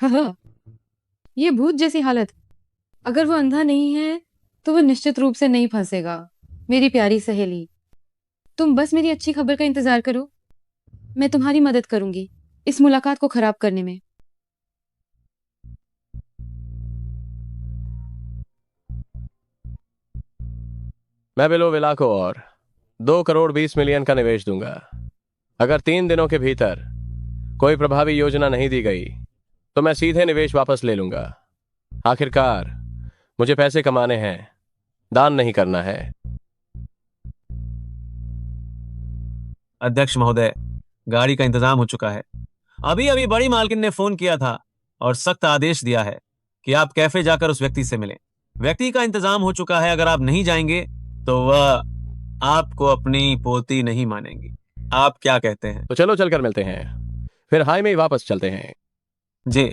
हाँ, ये भूत जैसी हालत। अगर वो अंधा नहीं है तो वो निश्चित रूप से नहीं फंसेगा। मेरी प्यारी सहेली, तुम बस मेरी अच्छी खबर का इंतजार करो। मैं तुम्हारी मदद करूंगी इस मुलाकात को खराब करने में। मैं बिलो विला को और 2 करोड़ 20 मिलियन का निवेश दूंगा। अगर 3 दिनों के भीतर कोई प्रभावी योजना नहीं दी गई तो मैं सीधे निवेश वापस ले लूंगा। आखिरकार मुझे पैसे कमाने हैं, दान नहीं करना है। अध्यक्ष महोदय, गाड़ी का इंतजाम हो चुका है। अभी अभी बड़ी मालकिन ने फोन किया था और सख्त आदेश दिया है कि आप कैफे जाकर उस व्यक्ति से मिलें। व्यक्ति का इंतजाम हो चुका है। अगर आप नहीं जाएंगे तो वह आपको अपनी पोती नहीं मानेंगी। आप क्या कहते हैं? तो चलो चलकर मिलते हैं, फिर हाई में ही वापस चलते हैं। जी।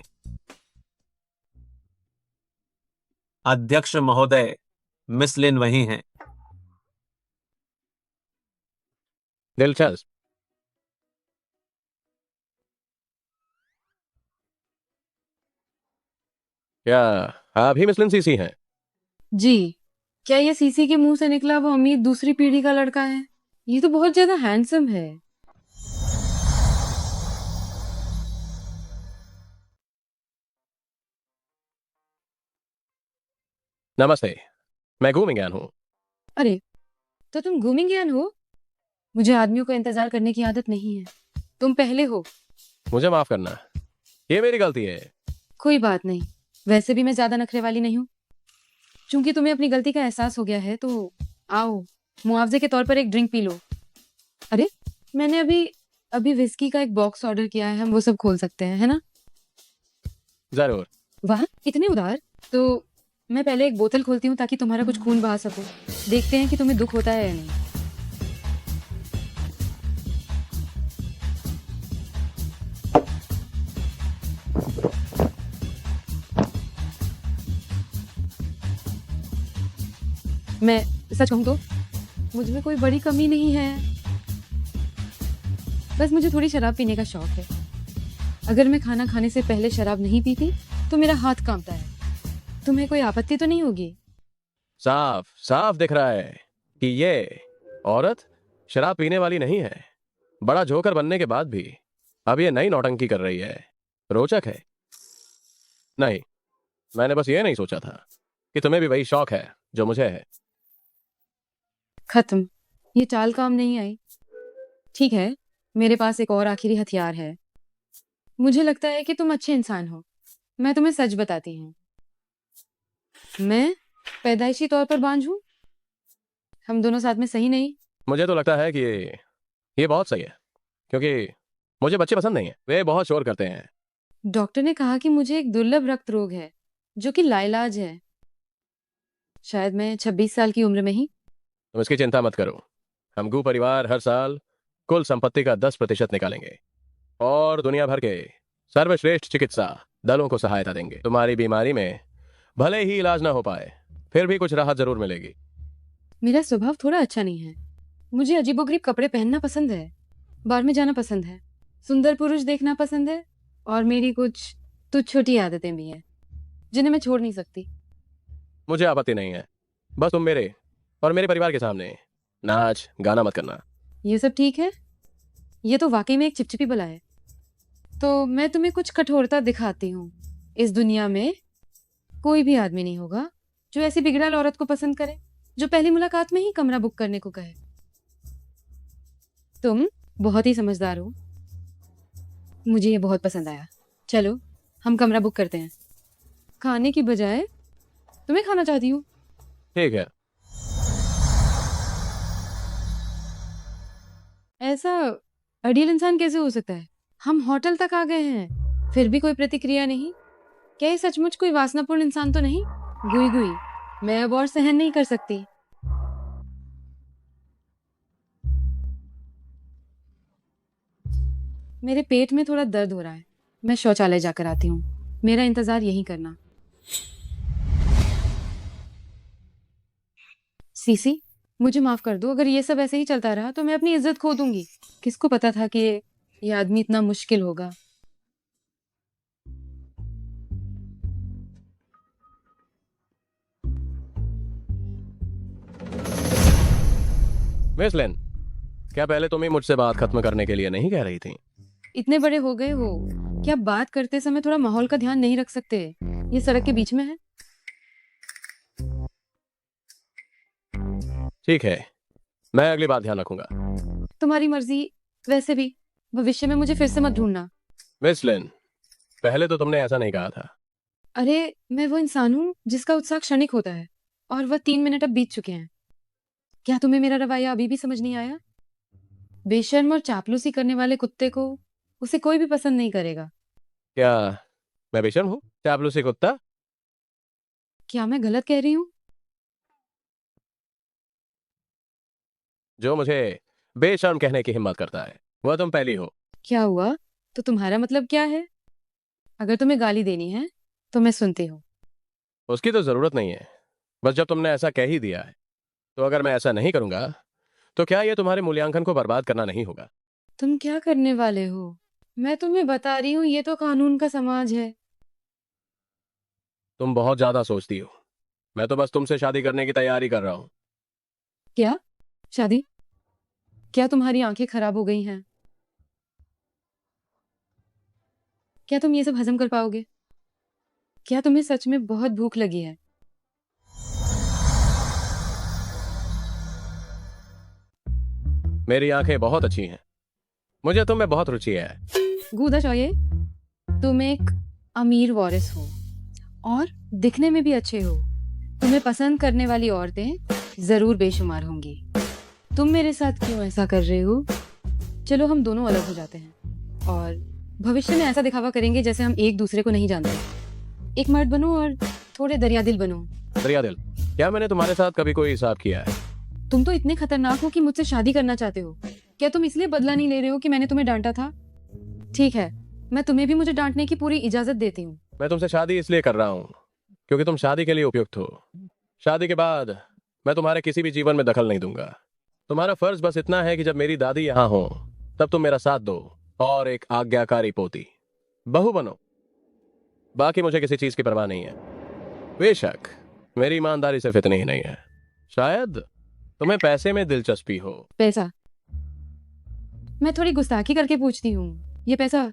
अध्यक्ष महोदय, मिस लिन वही हैं। दिलचस्प। क्या आप ही मिस लिंसी हैं? जी, क्या ये सीसी के मुंह से निकला वो अमीर दूसरी पीढ़ी का लड़का है? ये तो बहुत ज्यादा हैंडसम है। नमस्ते, मैं गूमिंगान हूँ। अरे, तो तुम ग्रूमिंगियन हो? मुझे आदमियों का इंतजार करने की आदत नहीं है। तुम पहले हो। मुझे माफ करना, ये मेरी गलती है। कोई बात नहीं। वैसे भी मैं ज्यादा नखरे वाली नहीं हूँ। चूंकि तुम्हें अपनी गलती का एहसास हो गया है तो आओ, मुआवजे के तौर पर एक ड्रिंक पी लो। अरे, मैंने अभी अभी विस्की का एक बॉक्स ऑर्डर किया है। हम वो सब खोल सकते हैं, है ना? जरूर। वाह, इतने उदार। तो मैं पहले एक बोतल खोलती हूँ ताकि तुम्हारा कुछ खून बहा सकूं। देखते हैं कि तुम्हें दुख होता है या नहीं। मैं सच कहूँ तो मुझ में कोई बड़ी कमी नहीं है। बस मुझे थोड़ी शराब पीने का शौक है। अगर मैं खाना खाने से पहले शराब नहीं पीती तो मेरा हाथ कांपता है। तुम्हें कोई आपत्ति तो नहीं होगी? साफ साफ दिख रहा है कि ये औरत शराब पीने वाली नहीं है। बड़ा जोकर बनने के बाद भी अब ये नई नौटंकी कर रही है। रोचक है। नहीं, मैंने बस ये नहीं सोचा था कि तुम्हें भी वही शौक है जो मुझे है। खत्म। ये चाल काम नहीं आई। ठीक है, मेरे पास एक और आखिरी हथियार है। मुझे लगता है कि तुम अच्छे इंसान हो। मैं तुम्हें सच बताती हूँ। मैं पैदाइशी तौर पर बांझ हूँ। हम दोनों साथ में सही नहीं। मुझे तो लगता है कि ये बहुत सही है, क्योंकि मुझे बच्चे पसंद नहीं है, वे बहुत शोर करते हैं। डॉक्टर ने कहा कि मुझे एक दुर्लभ रक्त रोग है जो कि लाइलाज है। शायद मैं 26 साल की उम्र में ही। तुम इसकी चिंता मत करो। हम गू परिवार हर साल कुल संपत्ति का 10% निकालेंगे और दुनिया भर के सर्वश्रेष्ठ चिकित्सा दलों को सहायता देंगे। तुम्हारी बीमारी में भले ही इलाज ना हो पाए, फिर भी कुछ राहत जरूर मिलेगी। मेरा स्वभाव थोड़ा अच्छा नहीं है। मुझे अजीबोगरीब कपड़े पहनना पसंद है, बार में जाना पसंद है, सुंदर पुरुष देखना पसंद है, और मेरी कुछ तुच्छ छोटी आदतें भी हैं जिन्हें मैं छोड़ नहीं सकती। मुझे आपत्ति नहीं है, बस तुम मेरे और मेरे परिवार के सामने नाच गाना मत करना। ये सब ठीक है। ये तो वाकई में एक चिपचिपी बला है। तो मैं तुम्हें कुछ कठोरता दिखाती हूँ। इस दुनिया में कोई भी आदमी नहीं होगा जो ऐसी बिगड़ैल औरत को पसंद करे, जो पहली मुलाकात में ही कमरा बुक करने को कहे। तुम बहुत ही समझदार हो। मुझे ये बहुत पसंद आया। चलो, हम कमरा बुक करते हैं। खाने की बजाय तुम्हें खाना चाहती हूँ। ठीक है। ऐसा अड़ियल इंसान कैसे हो सकता है? हम होटल तक आ गए हैं, फिर भी कोई प्रतिक्रिया नहीं। क्या ये सचमुच कोई वासनापूर्ण इंसान तो नहीं? गुई गुई, मैं अब और सहन नहीं कर सकती। मेरे पेट में थोड़ा दर्द हो रहा है। मैं शौचालय जाकर आती हूँ। मेरा इंतजार यहीं करना। सीसी, मुझे माफ कर दो। अगर ये सब ऐसे ही चलता रहा तो मैं अपनी इज्जत खो दूंगी। किसको पता था कि ये आदमी इतना मुश्किल होगा। मिस लेन, क्या पहले तुम ही मुझसे बात खत्म करने के लिए नहीं कह रही थी? इतने बड़े हो गए हो, क्या बात करते समय थोड़ा माहौल का ध्यान नहीं रख सकते? ये सड़क के बीच में है। ठीक है, मैं अगली बार ध्यान रखूंगा। तुम्हारी मर्जी। वैसे भी भविष्य में मुझे फिर से मत ढूंढना। मिस लेन, पहले तो तुमने ऐसा नहीं कहा था। अरे, मैं वो इंसान हूँ जिसका उत्साह क्षणिक होता है, और वह 3 मिनट अब बीत चुके हैं। क्या तुम्हें मेरा रवैया अभी भी समझ नहीं आया? बेशर्म और चापलूसी करने वाले कुत्ते को उसे कोई भी पसंद नहीं करेगा। क्या मैं बेशर्म हूँ? चापलूसी कुत्ता? क्या मैं गलत कह रही हूँ? जो मुझे बेशर्म कहने की हिम्मत करता है वह तुम पहली हो। क्या हुआ? तो तुम्हारा मतलब क्या है? अगर तुम्हें गाली देनी है तो मैं सुनती हूँ। उसकी तो जरूरत नहीं है, बस जब तुमने ऐसा कह ही दिया है तो अगर मैं ऐसा नहीं करूंगा तो क्या ये तुम्हारे मूल्यांकन को बर्बाद करना नहीं होगा? तुम क्या करने वाले हो? मैं तुम्हें बता रही हूँ, ये तो कानून का समाज है। तुम बहुत ज्यादा सोचती हो। मैं तो बस तुमसे शादी करने की तैयारी कर रहा हूँ। क्या? शादी? क्या तुम्हारी आंखें खराब हो गई हैं? क्या तुम ये सब हजम कर पाओगे? क्या तुम्हें सच में बहुत भूख लगी है? मेरी आंखें बहुत अच्छी हैं, मुझे तुम में बहुत रुचि है। गूदा चाहिए। तुम एक अमीर वारिस हो और दिखने में भी अच्छे हो। तुम्हें पसंद करने वाली औरतें जरूर बेशुमार होंगी। तुम मेरे साथ क्यों ऐसा कर रहे हो? चलो हम दोनों अलग हो जाते हैं और भविष्य में ऐसा दिखावा करेंगे जैसे हम एक दूसरे को नहीं जानते। एक मर्द बनो और थोड़े दरियादिल बनो। दरिया दिल, क्या मैंने तुम्हारे साथ कभी कोई हिसाब किया है? तुम तो इतने खतरनाक हो कि मुझसे शादी करना चाहते हो। क्या तुम इसलिए बदला नहीं ले रहे हो कि मैंने तुम्हें डांटा था? ठीक है, मैं तुम्हें भी मुझे डांटने की पूरी इजाजत देती हूँ। मैं तुमसे शादी इसलिए कर रहा हूँ क्योंकि तुम शादी के लिए उपयुक्त हो। शादी के बाद मैं तुम्हारे किसी भी जीवन में दखल नहीं दूंगा। तुम्हारा फर्ज बस इतना है कि जब मेरी दादी यहाँ हो तब तुम मेरा साथ दो और एक आज्ञाकारी पोती बहू बनो। बाकी मुझे किसी चीज की परवाह नहीं है। बेशक मेरी ईमानदारी सिर्फ इतनी ही नहीं है। शायद तुम्हें पैसे में दिलचस्पी हो। पैसा? मैं थोड़ी गुस्ताखी करके पूछती हूँ। ये पैसा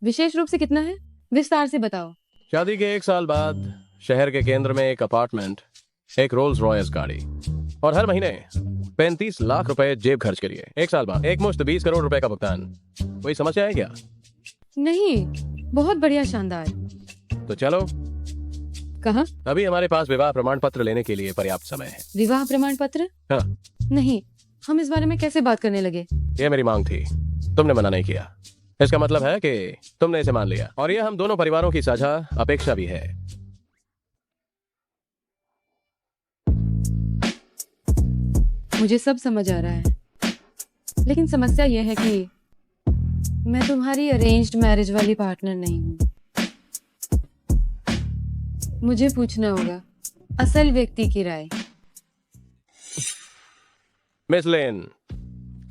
विशेष रूप से कितना है? विस्तार से बताओ। शादी के 1 साल बाद शहर के केंद्र में एक अपार्टमेंट, एक रोल्स रॉयस गाड़ी और हर महीने 35 लाख रुपए जेब खर्च के लिए 1 साल बाद एक मुश्त 20 करोड़ रुपए का भुगतान। कोई समस्या है क्या? नहीं, बहुत बढ़िया, शानदार। तो चलो, कहाँ? अभी हमारे पास विवाह प्रमाण पत्र लेने के लिए पर्याप्त समय है। विवाह प्रमाण पत्र? हाँ। नहीं, हम इस बारे में कैसे बात करने लगे? यह मेरी मांग थी, तुमने मना नहीं किया। इसका मतलब है कि तुमने इसे मान लिया और यह हम दोनों परिवारों की साझा अपेक्षा भी है। मुझे सब समझ आ रहा है, लेकिन समस्या यह है कि मैं तुम्हारी अरेंज्ड मैरिज वाली पार्टनर नहीं हूँ। मुझे पूछना होगा असल व्यक्ति की राय। मिस लेन,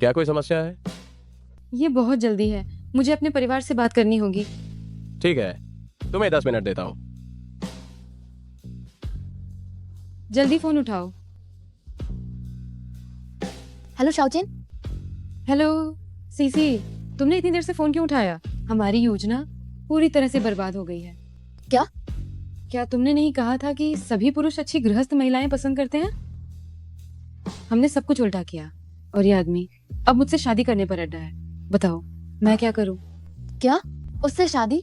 क्या कोई समस्या है? ये बहुत जल्दी है, मुझे अपने परिवार से बात करनी होगी। ठीक है, तुम्हें 10 मिनट देता हूँ। जल्दी फोन उठाओ। हेलो शाओजिन। हेलो सीसी, तुमने इतनी देर से फोन क्यों उठाया? हमारी योजना पूरी तरह से बर्बाद हो गई है। क्या? क्या तुमने नहीं कहा था कि सभी पुरुष अच्छी गृहस्थ महिलाएं पसंद करते हैं? हमने सब कुछ उल्टा किया और ये आदमी अब मुझसे शादी करने पर अड्डा है। बताओ मैं क्या करूं? क्या? उससे शादी?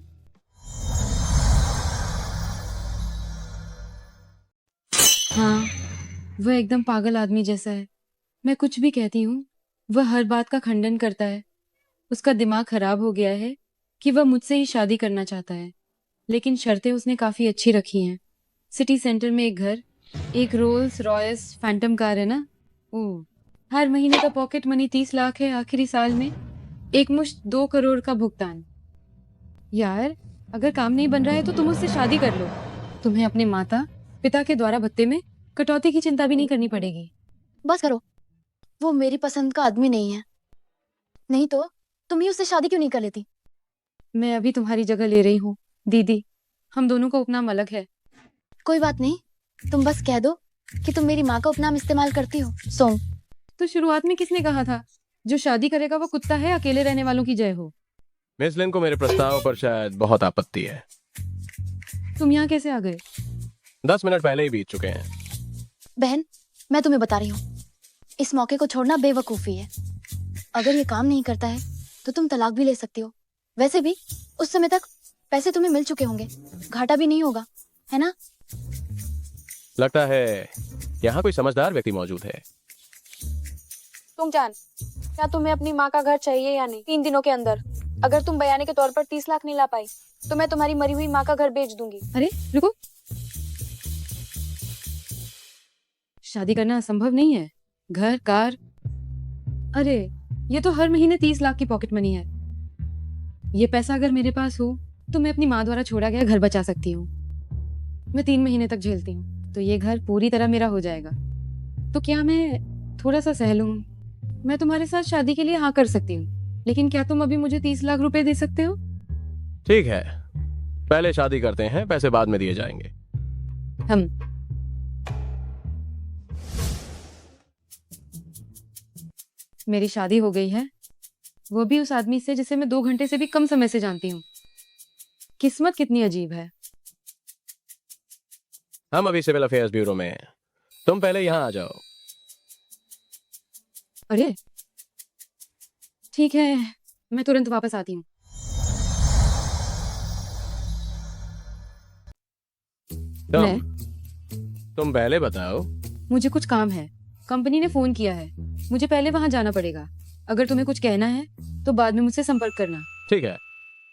हाँ, वह एकदम पागल आदमी जैसा है। मैं कुछ भी कहती हूँ वह हर बात का खंडन करता है। उसका दिमाग खराब हो गया है कि वह मुझसे ही शादी करना चाहता है, लेकिन शर्तें उसने काफी अच्छी रखी हैं। सिटी सेंटर में एक घर, एक रोल्स रॉयस फैंटम कार है ना, ओह, हर महीने का पॉकेट मनी 30 लाख है, आखिरी साल में एक मुश्त 2 करोड़ का भुगतान। यार, अगर काम नहीं बन रहा है तो तुम उससे शादी कर लो। तुम्हें अपने माता पिता के द्वारा भत्ते में कटौती की चिंता भी नहीं करनी पड़ेगी। बस करो, वो मेरी पसंद का आदमी नहीं है। नहीं तो तुम ही उससे शादी क्यों नहीं कर लेती? मैं अभी तुम्हारी जगह ले रही हूँ दीदी, हम दोनों का उपनाम अलग है। कोई बात नहीं, तुम बस कह दो कि तुम मेरी माँ का उपनाम इस्तेमाल करती हो, सोंग। तो शुरुआत में किसने कहा था जो शादी करेगा वो कुत्ता है, अकेले रहने वालों की जय हो। मिस लिन को मेरे प्रस्ताव पर शायद बहुत आपत्ति है। तुम यहाँ कैसे आ गए? 10 मिनट पहले ही बीत चुके हैं। बहन, मैं तुम्हें बता रही हूँ, इस मौके को छोड़ना बेवकूफी है। अगर ये काम नहीं करता है तो तुम तलाक भी ले सकती हो। वैसे भी उस समय तक पैसे तुम्हें मिल चुके होंगे, घाटा भी नहीं होगा, है ना? लगता है यहाँ कोई समझदार व्यक्ति मौजूद है। तुम जान, क्या तुम्हें अपनी माँ का घर चाहिए या नहीं? 3 दिनों के अंदर अगर तुम बयाने के तौर पर 30 लाख नहीं ला पाई तो मैं तुम्हारी मरी हुई माँ का घर बेच दूंगी। अरे रुको, शादी करना असंभव नहीं है। घर, कार, अरे ये तो हर महीने 30 लाख की पॉकेट मनी है। ये पैसा अगर मेरे पास हो तो मैं अपनी माँ द्वारा छोड़ा गया घर बचा सकती हूँ। मैं 3 महीने तक झेलती हूँ तो ये घर पूरी तरह मेरा हो जाएगा। तो क्या मैं थोड़ा सा सह लूं? मैं तुम्हारे साथ शादी के लिए हाँ कर सकती हूँ, लेकिन क्या तुम अभी मुझे 30 लाख रुपए दे सकते हो? ठीक है, पहले शादी करते हैं, पैसे बाद में दिए जाएंगे। हम मेरी शादी हो गई है, वो भी उस आदमी से जिसे मैं 2 घंटे से भी कम समय से जानती हूँ। किस्मत कितनी अजीब है। हम अभी सिविल अफेयर्स ब्यूरो में हैं। तुम पहले यहाँ आ जाओ। अरे ठीक है, मैं तुरंत वापस आती हूँ। मैं तुम पहले बताओ। मुझे कुछ काम है, कंपनी ने फोन किया है, मुझे पहले वहां जाना पड़ेगा। अगर तुम्हें कुछ कहना है तो बाद में मुझसे संपर्क करना। ठीक है,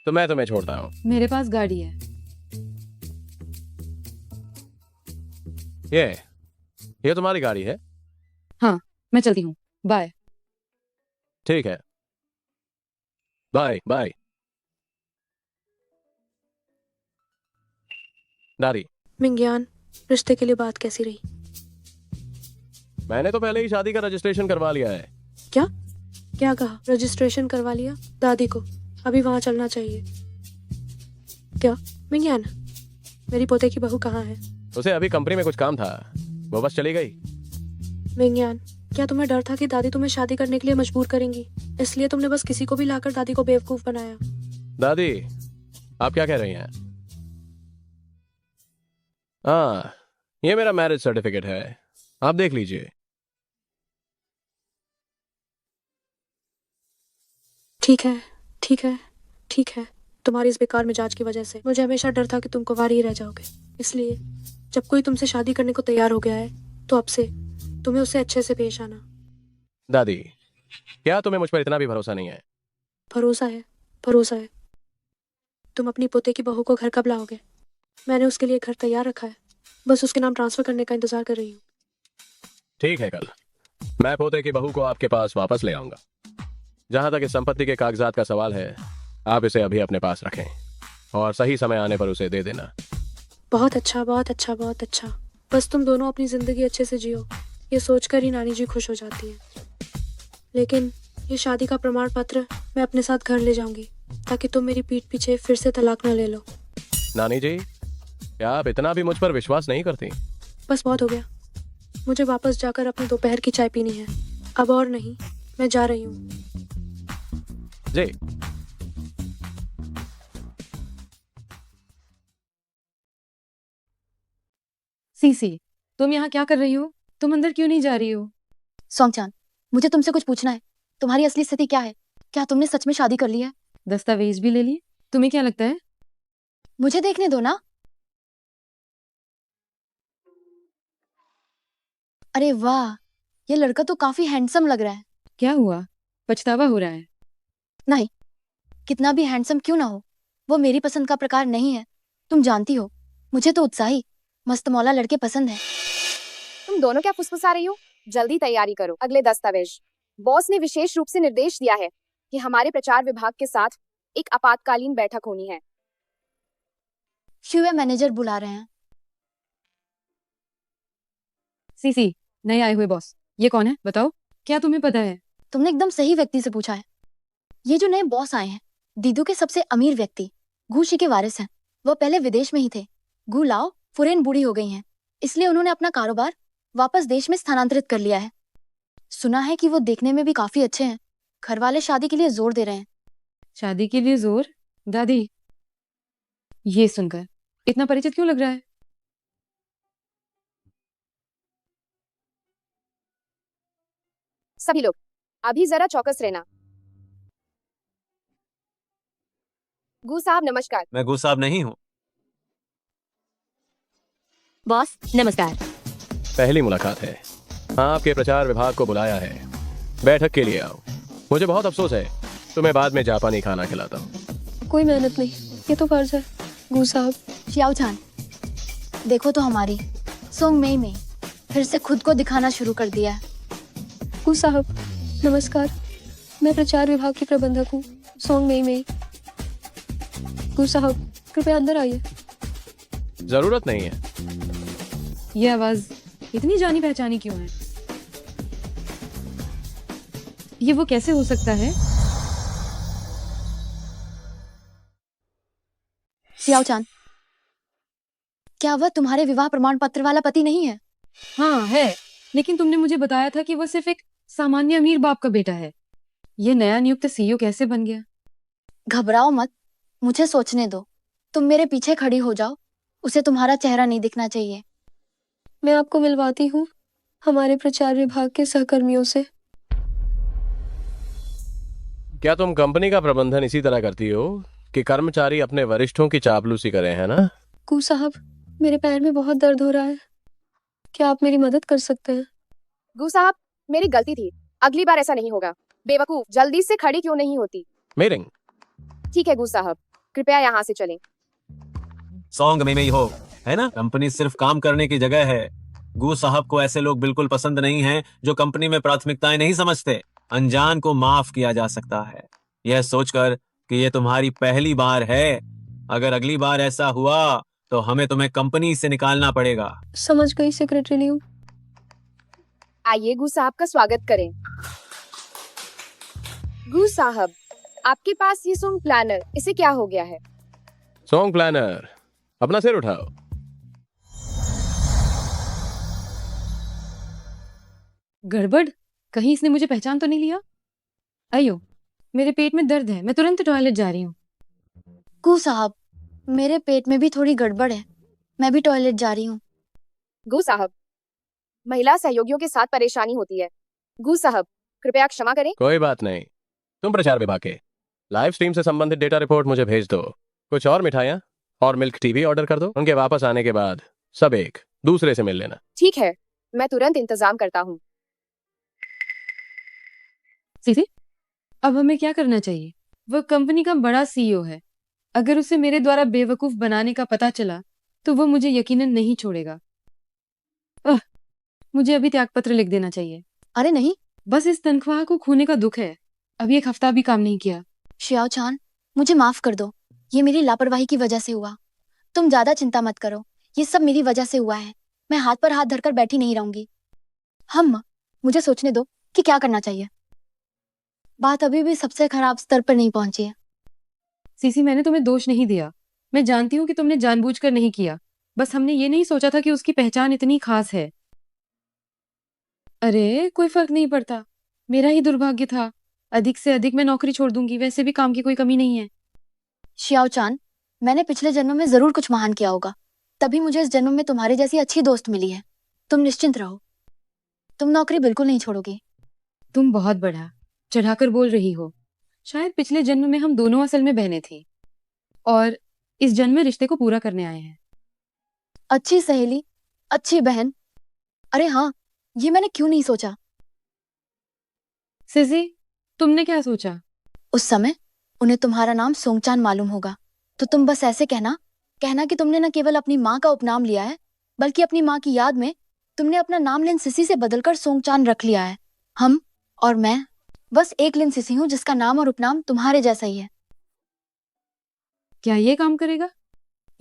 तो मैं तुम्हें छोड़ता हूँ। मेरे पास गाड़ी है। ये तुम्हारी गाड़ी है? हाँ, मैं चलती हूँ। बाय। ठीक है, बाय बाय। दादी, मिंग्यान, रिश्ते के लिए बात कैसी रही? मैंने तो पहले ही शादी का रजिस्ट्रेशन करवा लिया है। क्या कहा? रजिस्ट्रेशन करवा लिया? दादी को अभी वहां चलना चाहिए। क्या मिंग्यान, मेरी पोते की बहू कहाँ है? उसे अभी कंपनी में कुछ काम था, वो बस चली गई। मिंग्यान, क्या तुम्हें डर था कि दादी तुम्हें शादी करने के लिए मजबूर करेंगी, इसलिए तुमने बस किसी को भी लाकर दादी को बेवकूफ बनाया? दादी, आप क्या कह रही हैं? हाँ, ये मेरा मैरिज सर्टिफिकेट है, आप देख लीजिए। ठीक है, ठीक है, ठीक है। तुम्हारी इस बेकार मिजाज की वजह से मुझे हमेशा डर था कि तुम कुंवारी ही रह जाओगे। इसलिए जब कोई तुमसे शादी करने को तैयार हो गया है तो अब से तुम्हें उससे अच्छे से पेश आना। दादी, क्या तुम्हें मुझ पर इतना भी भरोसा नहीं है? भरोसा है, भरोसा है। तुम अपनी पोते की बहू को घर कब लाओगे? मैंने उसके लिए घर तैयार रखा है, बस उसके नाम ट्रांसफर करने का इंतजार कर रही हूँ। ठीक है, कल मैं पोते की बहू को आपके पास वापस ले आऊंगा। जहां तक इस संपत्ति के कागजात का सवाल है, आप इसे अभी अपने पास रखें और सही समय आने पर उसे दे देना। बहुत अच्छा, बहुत अच्छा, बहुत अच्छा। बस तुम दोनों अपनी जिंदगी अच्छे से जियो, ये सोचकर ही नानी जी खुश हो जाती है। लेकिन ये शादी का प्रमाण पत्र मैं अपने साथ घर ले जाऊंगी ताकि तुम मेरी पीठ पीछे फिर से तलाक न ले लो। नानी जी, क्या आप इतना भी मुझ पर विश्वास नहीं करती? बस बहुत हो गया, मुझे वापस जाकर अपनी दोपहर की चाय पीनी है। अब और नहीं, मैं जा रही हूँ। जी। सीसी, तुम यहाँ क्या कर रही हो? तुम अंदर क्यों नहीं जा रही हो? सोंगचान, मुझे तुमसे कुछ पूछना है। तुम्हारी असली स्थिति क्या है? क्या तुमने सच में शादी कर ली है? दस्तावेज भी ले लिए? तुम्हें क्या लगता है? मुझे देखने दो ना। अरे वाह, ये लड़का तो काफी हैंडसम लग रहा है। क्या हुआ? पछतावा हो रहा है? नहीं, कितना भी हैंडसम क्यों ना हो, वो मेरी पसंद का प्रकार नहीं है। तुम जानती हो, मुझे तो उत्साही मस्तमौला लड़के पसंद है। तुम दोनों क्या फुसफुसा रही हो? जल्दी तैयारी करो, अगले दस्तावेज। बॉस ने विशेष रूप से निर्देश दिया है कि हमारे प्रचार विभाग के साथ एक आपातकालीन बैठक होनी है। क्यूए मैनेजर बुला रहे हैं। सीसी, नए आए हुए बॉस, ये कौन है बताओ? क्या तुम्हें पता है? तुमने एकदम सही व्यक्ति से पूछा है। ये जो नए बॉस आए हैं, दीदू के सबसे अमीर व्यक्ति घूशी के वारिस हैं। वो पहले विदेश में ही थे। गू लाओ फुरेन बूढ़ी हो गई हैं, इसलिए उन्होंने अपना कारोबार वापस देश में स्थानांतरित कर लिया है। सुना है कि वो देखने में भी काफी अच्छे हैं। घर वाले शादी के लिए जोर दे रहे हैं। शादी के लिए जोर? दादी, ये सुनकर इतना परिचित क्यों लग रहा है? सभी लोग अभी जरा चौकस रहना। गू साहब नमस्कार। मैं गू साहब नहीं हूँ। बॉस नमस्कार। पहली मुलाकात है। हाँ, आपके प्रचार विभाग को बुलाया है, बैठक के लिए आओ। मुझे बहुत अफसोस है, तुम्हें बाद में जापानी खाना खिलाता हूँ। कोई मेहनत नहीं, ये तो फर्ज है। गू साहब, शियाओ चान, देखो तो हमारी सोंग मेई में फिर से खुद को दिखाना शुरू कर दिया है। गू साहब नमस्कार। मैं प्रचार विभाग की प्रबंधक हूँ, सोंग मेई मेई। गू साहब कृपया अंदर आइए। जरूरत नहीं है। ये आवाज इतनी जानी पहचानी क्यों है? ये वो कैसे हो सकता है? शियाओ चान, क्या वह तुम्हारे विवाह प्रमाण पत्र वाला पति नहीं है? हाँ है, लेकिन तुमने मुझे बताया था कि वो सिर्फ एक सामान्य अमीर बाप का बेटा है। ये नया नियुक्त सीईओ कैसे बन गया? घबराओ मत, मुझे सोचने दो। तुम मेरे पीछे खड़ी हो जाओ, उसे तुम्हारा चेहरा नहीं दिखना चाहिए। मैं आपको मिलवाती हूँ हमारे प्रचार विभाग के सहकर्मियों से। क्या तुम कंपनी का प्रबंधन इसी तरह करती हो कि कर्मचारी अपने वरिष्ठों की चापलूसी करें, है ना? गू साहब, मेरे पैर में बहुत दर्द हो रहा है, क्या आप मेरी मदद कर सकते हैं? गू साहब मेरी गलती थी, अगली बार ऐसा नहीं होगा। बेवकूफ, जल्दी से खड़ी क्यों नहीं होती? मीटिंग। ठीक है गू साहब, कृपया यहाँ से चलें। सॉन्ग में ही हो, है ना? कंपनी सिर्फ काम करने की जगह है। गू साहब को ऐसे लोग बिल्कुल पसंद नहीं हैं जो कंपनी में प्राथमिकताएं नहीं समझते। अनजान को माफ किया जा सकता है, यह सोचकर कि ये तुम्हारी पहली बार है। अगर अगली बार ऐसा हुआ तो हमें तुम्हें कंपनी से निकालना पड़ेगा। समझ गई सेक्रेटरी लियू। आइए गू साहब का स्वागत करें। गू साहब, आपके पास ये सोंग प्लानर, इसे क्या हो गया है? सॉन्ग प्लानर, अपना सिर उठाओ। गड़बड़? कहीं इसने मुझे पहचान तो नहीं लिया? अयो, मेरे पेट में दर्द है, मैं तुरंत टॉयलेट जा रही हूँ। कू साहब, मेरे पेट में भी थोड़ी गड़बड़ है, मैं भी टॉयलेट जा रही हूँ। गू साहब, महिला सहयोगियों के साथ परेशानी होती है। गू साहब कृपया क्षमा करें। कोई बात नहीं, तुम प्रचार विभाग के लाइव स्ट्रीम से संबंधित डेटा रिपोर्ट मुझे भेज दो। कुछ और मिठाइयाँ और मिल्क टी भी ऑर्डर कर दो। उनके वापस आने के बाद सब एक दूसरे से मिल लेना। ठीक है, मैं तुरंत इंतजाम करता हूँ। सीसी, अब हमें क्या करना चाहिए? वह कंपनी का बड़ा सीईओ है। अगर उसे मेरे द्वारा बेवकूफ बनाने का पता चला तो वह मुझे यकीनन नहीं छोड़ेगा। मुझे अभी त्यागपत्र लिख देना चाहिए। अरे नहीं, बस इस तनख्वाह को खोने का दुख है। अभी एक हफ्ता भी काम नहीं किया। शियाओ चान, मुझे माफ कर दो, ये मेरी लापरवाही की वजह से हुआ। तुम ज्यादा चिंता मत करो, ये सब मेरी वजह से हुआ है। मैं हाथ पर हाथ धरकर बैठी नहीं रहूंगी। मुझे सोचने दो कि क्या करना चाहिए। बात अभी भी सबसे खराब स्तर पर नहीं पहुंची है। सीसी, मैंने तुम्हें दोष नहीं दिया। मैं जानती हूँ कि तुमने जानबूझकर नहीं किया। बस हमने ये नहीं सोचा था कि उसकी पहचान इतनी खास है। अरे कोई फर्क नहीं पड़ता, मेरा ही दुर्भाग्य था। अधिक से अधिक मैं नौकरी छोड़ दूंगी, वैसे भी काम की कोई कमी नहीं है। शियाओ चान, मैंने पिछले जन्म में जरूर कुछ महान किया होगा, तभी मुझे इस जन्म में तुम्हारी जैसी अच्छी दोस्त मिली है। तुम निश्चिंत रहो, तुम नौकरी बिल्कुल नहीं छोड़ोगी। तुम बहुत बढ़ा चढ़ाकर बोल रही हो। शायद पिछले जन्म में हम दोनों असल में बहनें थी और इस जन्म में रिश्ते को पूरा करने आए हैं। अच्छी सहेली, अच्छी बहन। अरे हाँ, ये मैंने क्यों नहीं सोचा। सिसी, तुमने क्या सोचा? उस समय उन्हें तुम्हारा नाम सोंगचान मालूम होगा, तो तुम बस ऐसे कहना कहना कि तुमने न केवल अपनी माँ का उपनाम लिया है, बल्कि अपनी माँ की याद में तुमने अपना नाम लिन सिसी से बदलकर सोंगचान रख लिया है। हम और मैं बस एक लिन सिसी हूँ जिसका नाम और उपनाम तुम्हारे जैसा ही है। क्या ये काम करेगा?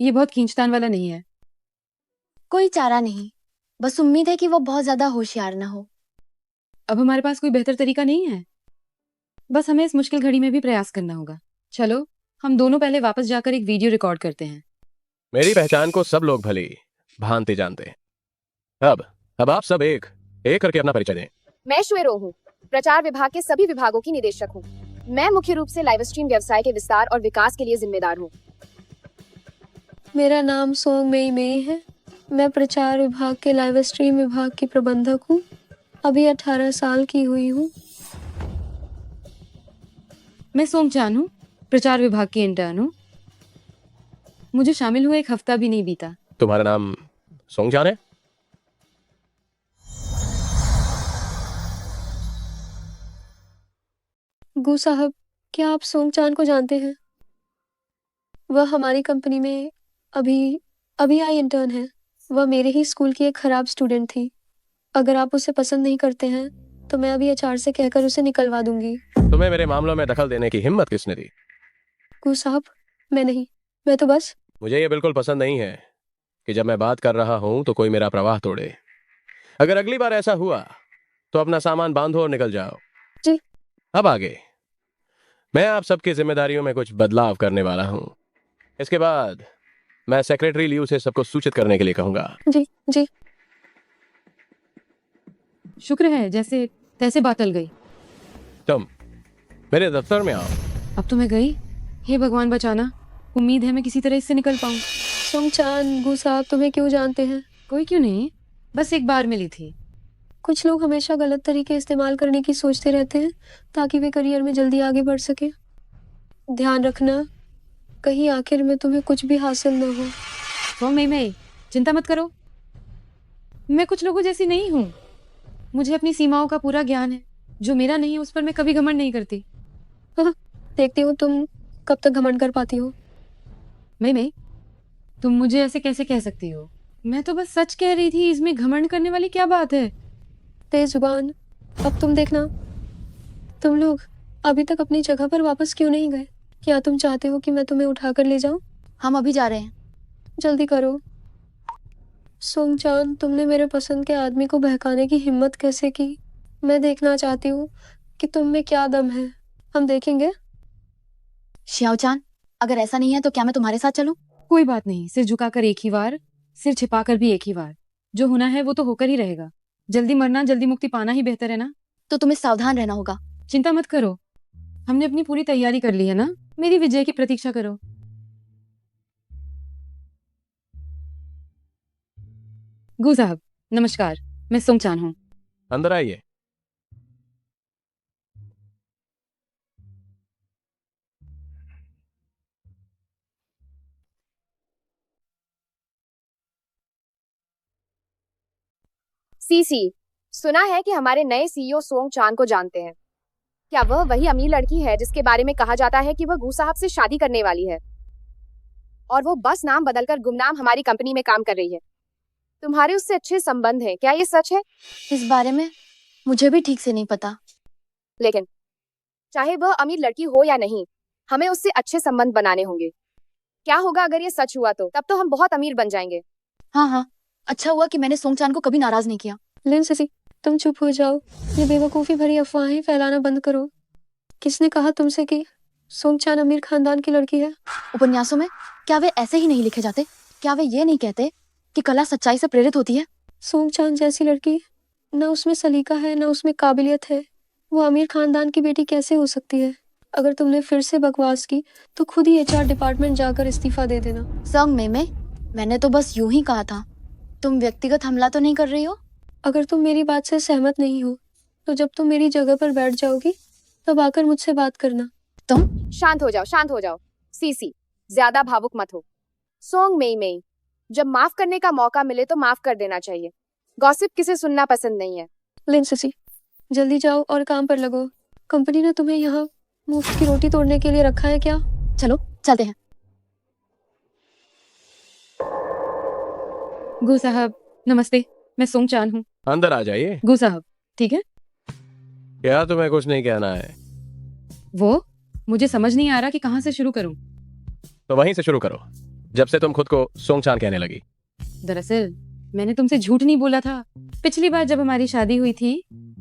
ये बहुत खींचतान वाला नहीं है। कोई चारा नहीं, बस उम्मीद है कि वो बहुत ज्यादा होशियार न हो। अब हमारे पास कोई बेहतर तरीका नहीं है। बस हमें इस मुश्किल घड़ी में भी प्रयास करना होगा। चलो, हम दोनों पहले वापस जाकर एक वीडियो रिकॉर्ड करते हैं। मेरी पहचान को सब लोग भली भांति जानते हैं। अब आप सब एक एक करके अपना परिचय दें। मैं शुएरो हूँ, प्रचार विभाग के सभी विभागों की निदेशक हूँ। मैं मुख्य रूप से लाइव स्ट्रीम व्यवसाय के विस्तार और विकास के लिए जिम्मेदार हूँ। मेरा नाम सोंग मेई मेई है। मैं प्रचार विभाग के लाइव स्ट्रीम विभाग की प्रबंधक हूँ। अभी 18 साल की हुई हूँ। मैं सोंगचान हूँ, प्रचार विभाग की इंटर्न हूँ। मुझे शामिल हुए 1 हफ्ता भी नहीं बीता। तुम्हारा नाम सोंगचान है? गु साहब, क्या आप सोंगचान को जानते हैं? वह हमारी कंपनी में अभी अभी आई इंटर्न है। वह मेरे ही स्कूल की एक खराब स्टूडेंट थी। अगर आप उसे पसंद नहीं करते हैं तो मैं अभी एचआर से कहकर उसे निकलवा दूंगी। तुम्हें मेरे मामलों में दखल देने की हिम्मत किसने दी? गु साहब, मैं नहीं, मैं तो बस। मुझे ये बिल्कुल पसंद नहीं है कि जब मैं बात कर रहा हूं तो कोई मेरा प्रवाह तोड़े। अगर अगली बार ऐसा हुआ तो अपना सामान बांधो और निकल जाओ। जी। अब आगे मैं आप सबकी जिम्मेदारियों में कुछ बदलाव करने वाला हूं। इसके बाद मैं सेक्रेटरी लियू से सबको सूचित करने के लिए कहूंगा। जी जी। शुक्र है जैसे तैसे बात टल गई। तुम मेरे दफ्तर में आओ। अब तो मैं गई। हे भगवान बचाना। उम्मीद है मैं किसी तरह इससे निकल पाऊँ। सोंगचान, गु साहब तुम्हें क्यों जानते हैं? कोई क्यों नहीं, बस एक बार मिली थी। कुछ लोग हमेशा गलत तरीके इस्तेमाल करने की सोचते रहते हैं ताकि वे करियर में जल्दी आगे बढ़ सके। ध्यान रखना, कहीं आखिर में तुम्हें कुछ भी हासिल न हो। सोंग मेई मेई, चिंता मत करो। मैं कुछ लोगों जैसी नहीं हूँ। मुझे अपनी सीमाओं का पूरा ज्ञान है। जो मेरा नहीं है उस पर मैं कभी घमंड नहीं करती। देखती हूँ तुम कब तक घमंड कर पाती हो। मेई मेई, तुम मुझे ऐसे कैसे कह सकती हो? मैं तो बस सच कह रही थी। इसमें घमंड करने वाली क्या बात है? तेज जुबान। अब तुम देखना, तुम लोग अभी तक अपनी जगह पर वापस क्यों नहीं गए? क्या तुम चाहते हो कि मैं तुम्हें उठाकर ले जाऊं? हम अभी जा रहे हैं। जल्दी करो। सोंगचान, तुमने मेरे पसंद के आदमी को बहकाने की हिम्मत कैसे की? मैं देखना चाहती हूँ कि तुम में क्या दम है। हम देखेंगे। श्याओचान, अगर ऐसा नहीं है तो क्या मैं तुम्हारे साथ चलूं? कोई बात नहीं। सिर झुकाकर एक ही बार, सिर छिपाकर भी एक ही बार। जो होना है वो तो होकर ही रहेगा। जल्दी मरना, जल्दी मुक्ति पाना ही बेहतर है ना। तो तुम्हें सावधान रहना होगा। चिंता मत करो, हमने अपनी पूरी तैयारी कर ली है ना। मेरी विजय की प्रतीक्षा करो। गु साहब नमस्कार, मैं सोंगचान हूँ। अंदर आइए। सीसी, सुना है कि हमारे नए सीईओ सोंग चान को जानते हैं। क्या वह वही अमीर लड़की है जिसके बारे में कहा जाता है कि वह गू साहब से शादी करने वाली है और वो बस नाम बदलकर गुमनाम हमारी कंपनी में काम कर रही है? तुम्हारे उससे अच्छे संबंध हैं, क्या ये सच है? इस बारे में मुझे भी ठीक से नहीं पता। लेकिन चाहे वह अमीर लड़की हो या नहीं, हमें उससे अच्छे संबंध बनाने होंगे। क्या होगा अगर ये सच हुआ? तो तब तो हम बहुत अमीर बन जाएंगे। हाँ हाँ, अच्छा हुआ कि मैंने सोंगचान को कभी नाराज नहीं किया। लिन सिसी, तुम चुप हो जाओ। ये बेवकूफ़ी भरी अफवाहें फैलाना बंद करो। किसने कहा तुमसे कि सोंगचान अमीर खानदान की लड़की है? उपन्यासों में क्या वे ऐसे ही नहीं लिखे जाते? क्या वे ये नहीं कहते कि कला सच्चाई से प्रेरित होती है? सोंगचान जैसी लड़की, न उसमें सलीका है न उसमें काबिलियत है। वो अमीर खानदान की बेटी कैसे हो सकती है? अगर तुमने फिर से बकवास की तो खुद ही एचआर डिपार्टमेंट जाकर इस्तीफा दे देना। सोंग मेई मेई, मैंने तो बस यूं ही कहा था। तुम व्यक्तिगत हमला तो नहीं कर रही हो? अगर तुम मेरी बात से सहमत नहीं हो तो जब तुम मेरी जगह पर बैठ जाओगी तब आकर मुझसे बात करना। शांत हो जाओ, शांत हो जाओ। सीसी, ज्यादा भावुक मत हो। सोंग मेई मेई, जब माफ करने का मौका मिले तो माफ कर देना चाहिए। गॉसिप किसे सुनना पसंद नहीं है। लिन सिसी, जल्दी जाओ और काम पर लगो। कंपनी ने तुम्हें यहाँ मुफ्त की रोटी तोड़ने के लिए रखा है क्या? चलो चलते हैं। गु साहब नमस्ते, मैं सोंगचान हूँ। अंदर आ जाइए। गु साहब ठीक है। क्या तुम्हें कुछ नहीं कहना है? वो मुझे समझ नहीं आ रहा कि कहाँ से शुरू करूँ। तो वहीं से शुरू करो जब से तुम खुद को सोंगचान कहने लगी। दरअसल मैंने तुमसे झूठ नहीं बोला था। पिछली बार जब हमारी शादी हुई थी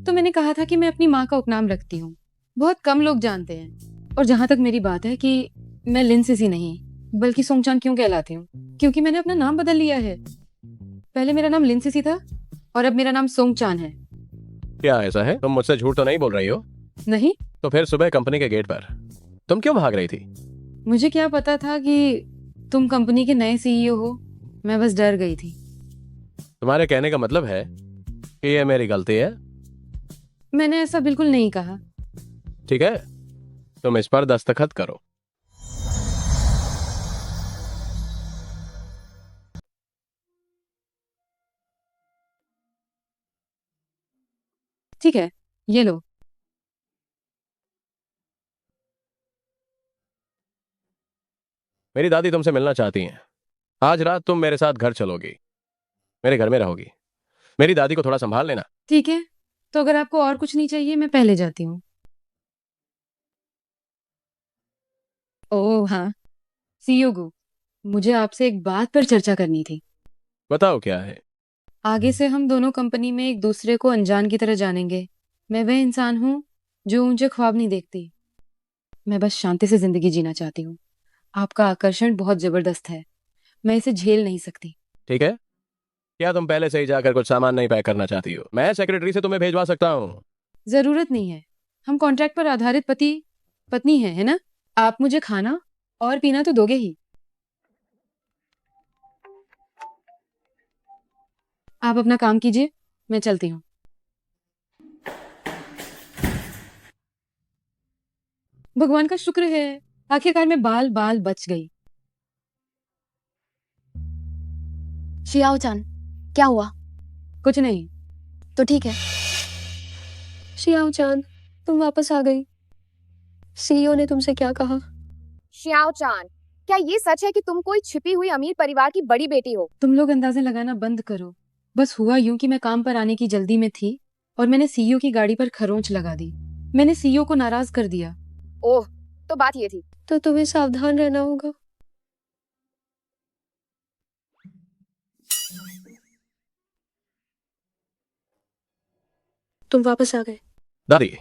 तो मैंने कहा था कि मैं अपनी माँ का उपनाम रखती हूँ। बहुत कम लोग जानते हैं। और जहाँ तक मेरी बात है कि मैं लिन सिसी नहीं बल्कि सोंगचान क्यों कहलाती हूँ, क्योंकि मैंने अपना नाम बदल लिया है। पहले मेरा नाम लिन सिसी था और अब मेरा नाम सोंगचान है। क्या ऐसा है? तुम मुझसे झूठ तो नहीं बोल रही हो? नहीं, तो फिर सुबह कंपनी के गेट पर तुम क्यों भाग रही थी? मुझे क्या पता था कि तुम कंपनी के नए सीईओ हो। मैं बस डर गई थी। तुम्हारे कहने का मतलब है कि ये मेरी गलती है? मैंने ऐसा बिल्कुल नहीं कहा। ठीक है, तुम इस पर दस्तखत करो। ठीक है, ये लो। मेरी दादी तुमसे मिलना चाहती हैं। आज रात तुम मेरे साथ घर चलोगी, मेरे घर में रहोगी। मेरी दादी को थोड़ा संभाल लेना। ठीक है, तो अगर आपको और कुछ नहीं चाहिए मैं पहले जाती हूँ। ओह हाँ, सीईओ गु, मुझे आपसे एक बात पर चर्चा करनी थी। बताओ क्या है? आगे से हम दोनों कंपनी में एक दूसरे को अनजान की तरह जानेंगे। मैं वह इंसान हूँ जो ऊंचे ख्वाब नहीं देखती। मैं बस शांति से जिंदगी जीना चाहती हूँ। आपका आकर्षण बहुत जबरदस्त है, मैं इसे झेल नहीं सकती। ठीक है, क्या तुम पहले से ही जाकर कुछ सामान नहीं पैक करना चाहती हो? मैं सेक्रेटरी से तुम्हें भेजवा सकता हूँ। जरूरत नहीं है, हम कॉन्ट्रैक्ट पर आधारित पति पत्नी है ना? आप मुझे खाना और पीना तो दोगे ही। आप अपना काम कीजिए, मैं चलती हूँ। भगवान का शुक्र है, आखिरकार मैं बाल बाल बच गई। शियाओ चान, क्या हुआ? कुछ नहीं। तो ठीक है। शियाओ चांद, तुम वापस आ गई। सीईओ ने तुमसे क्या कहा? श्याओ चान, क्या ये सच है कि तुम कोई छिपी हुई अमीर परिवार की बड़ी बेटी हो? तुम लोग अंदाजे लगाना बंद करो। बस हुआ यूं कि मैं काम पर आने की जल्दी में थी और मैंने सीईओ की गाड़ी पर खरोंच लगा दी। मैंने सीईओ को नाराज कर दिया। ओह, तो बात ये थी। तो तुम्हें सावधान रहना होगा। तुम वापस आ गए। दादी,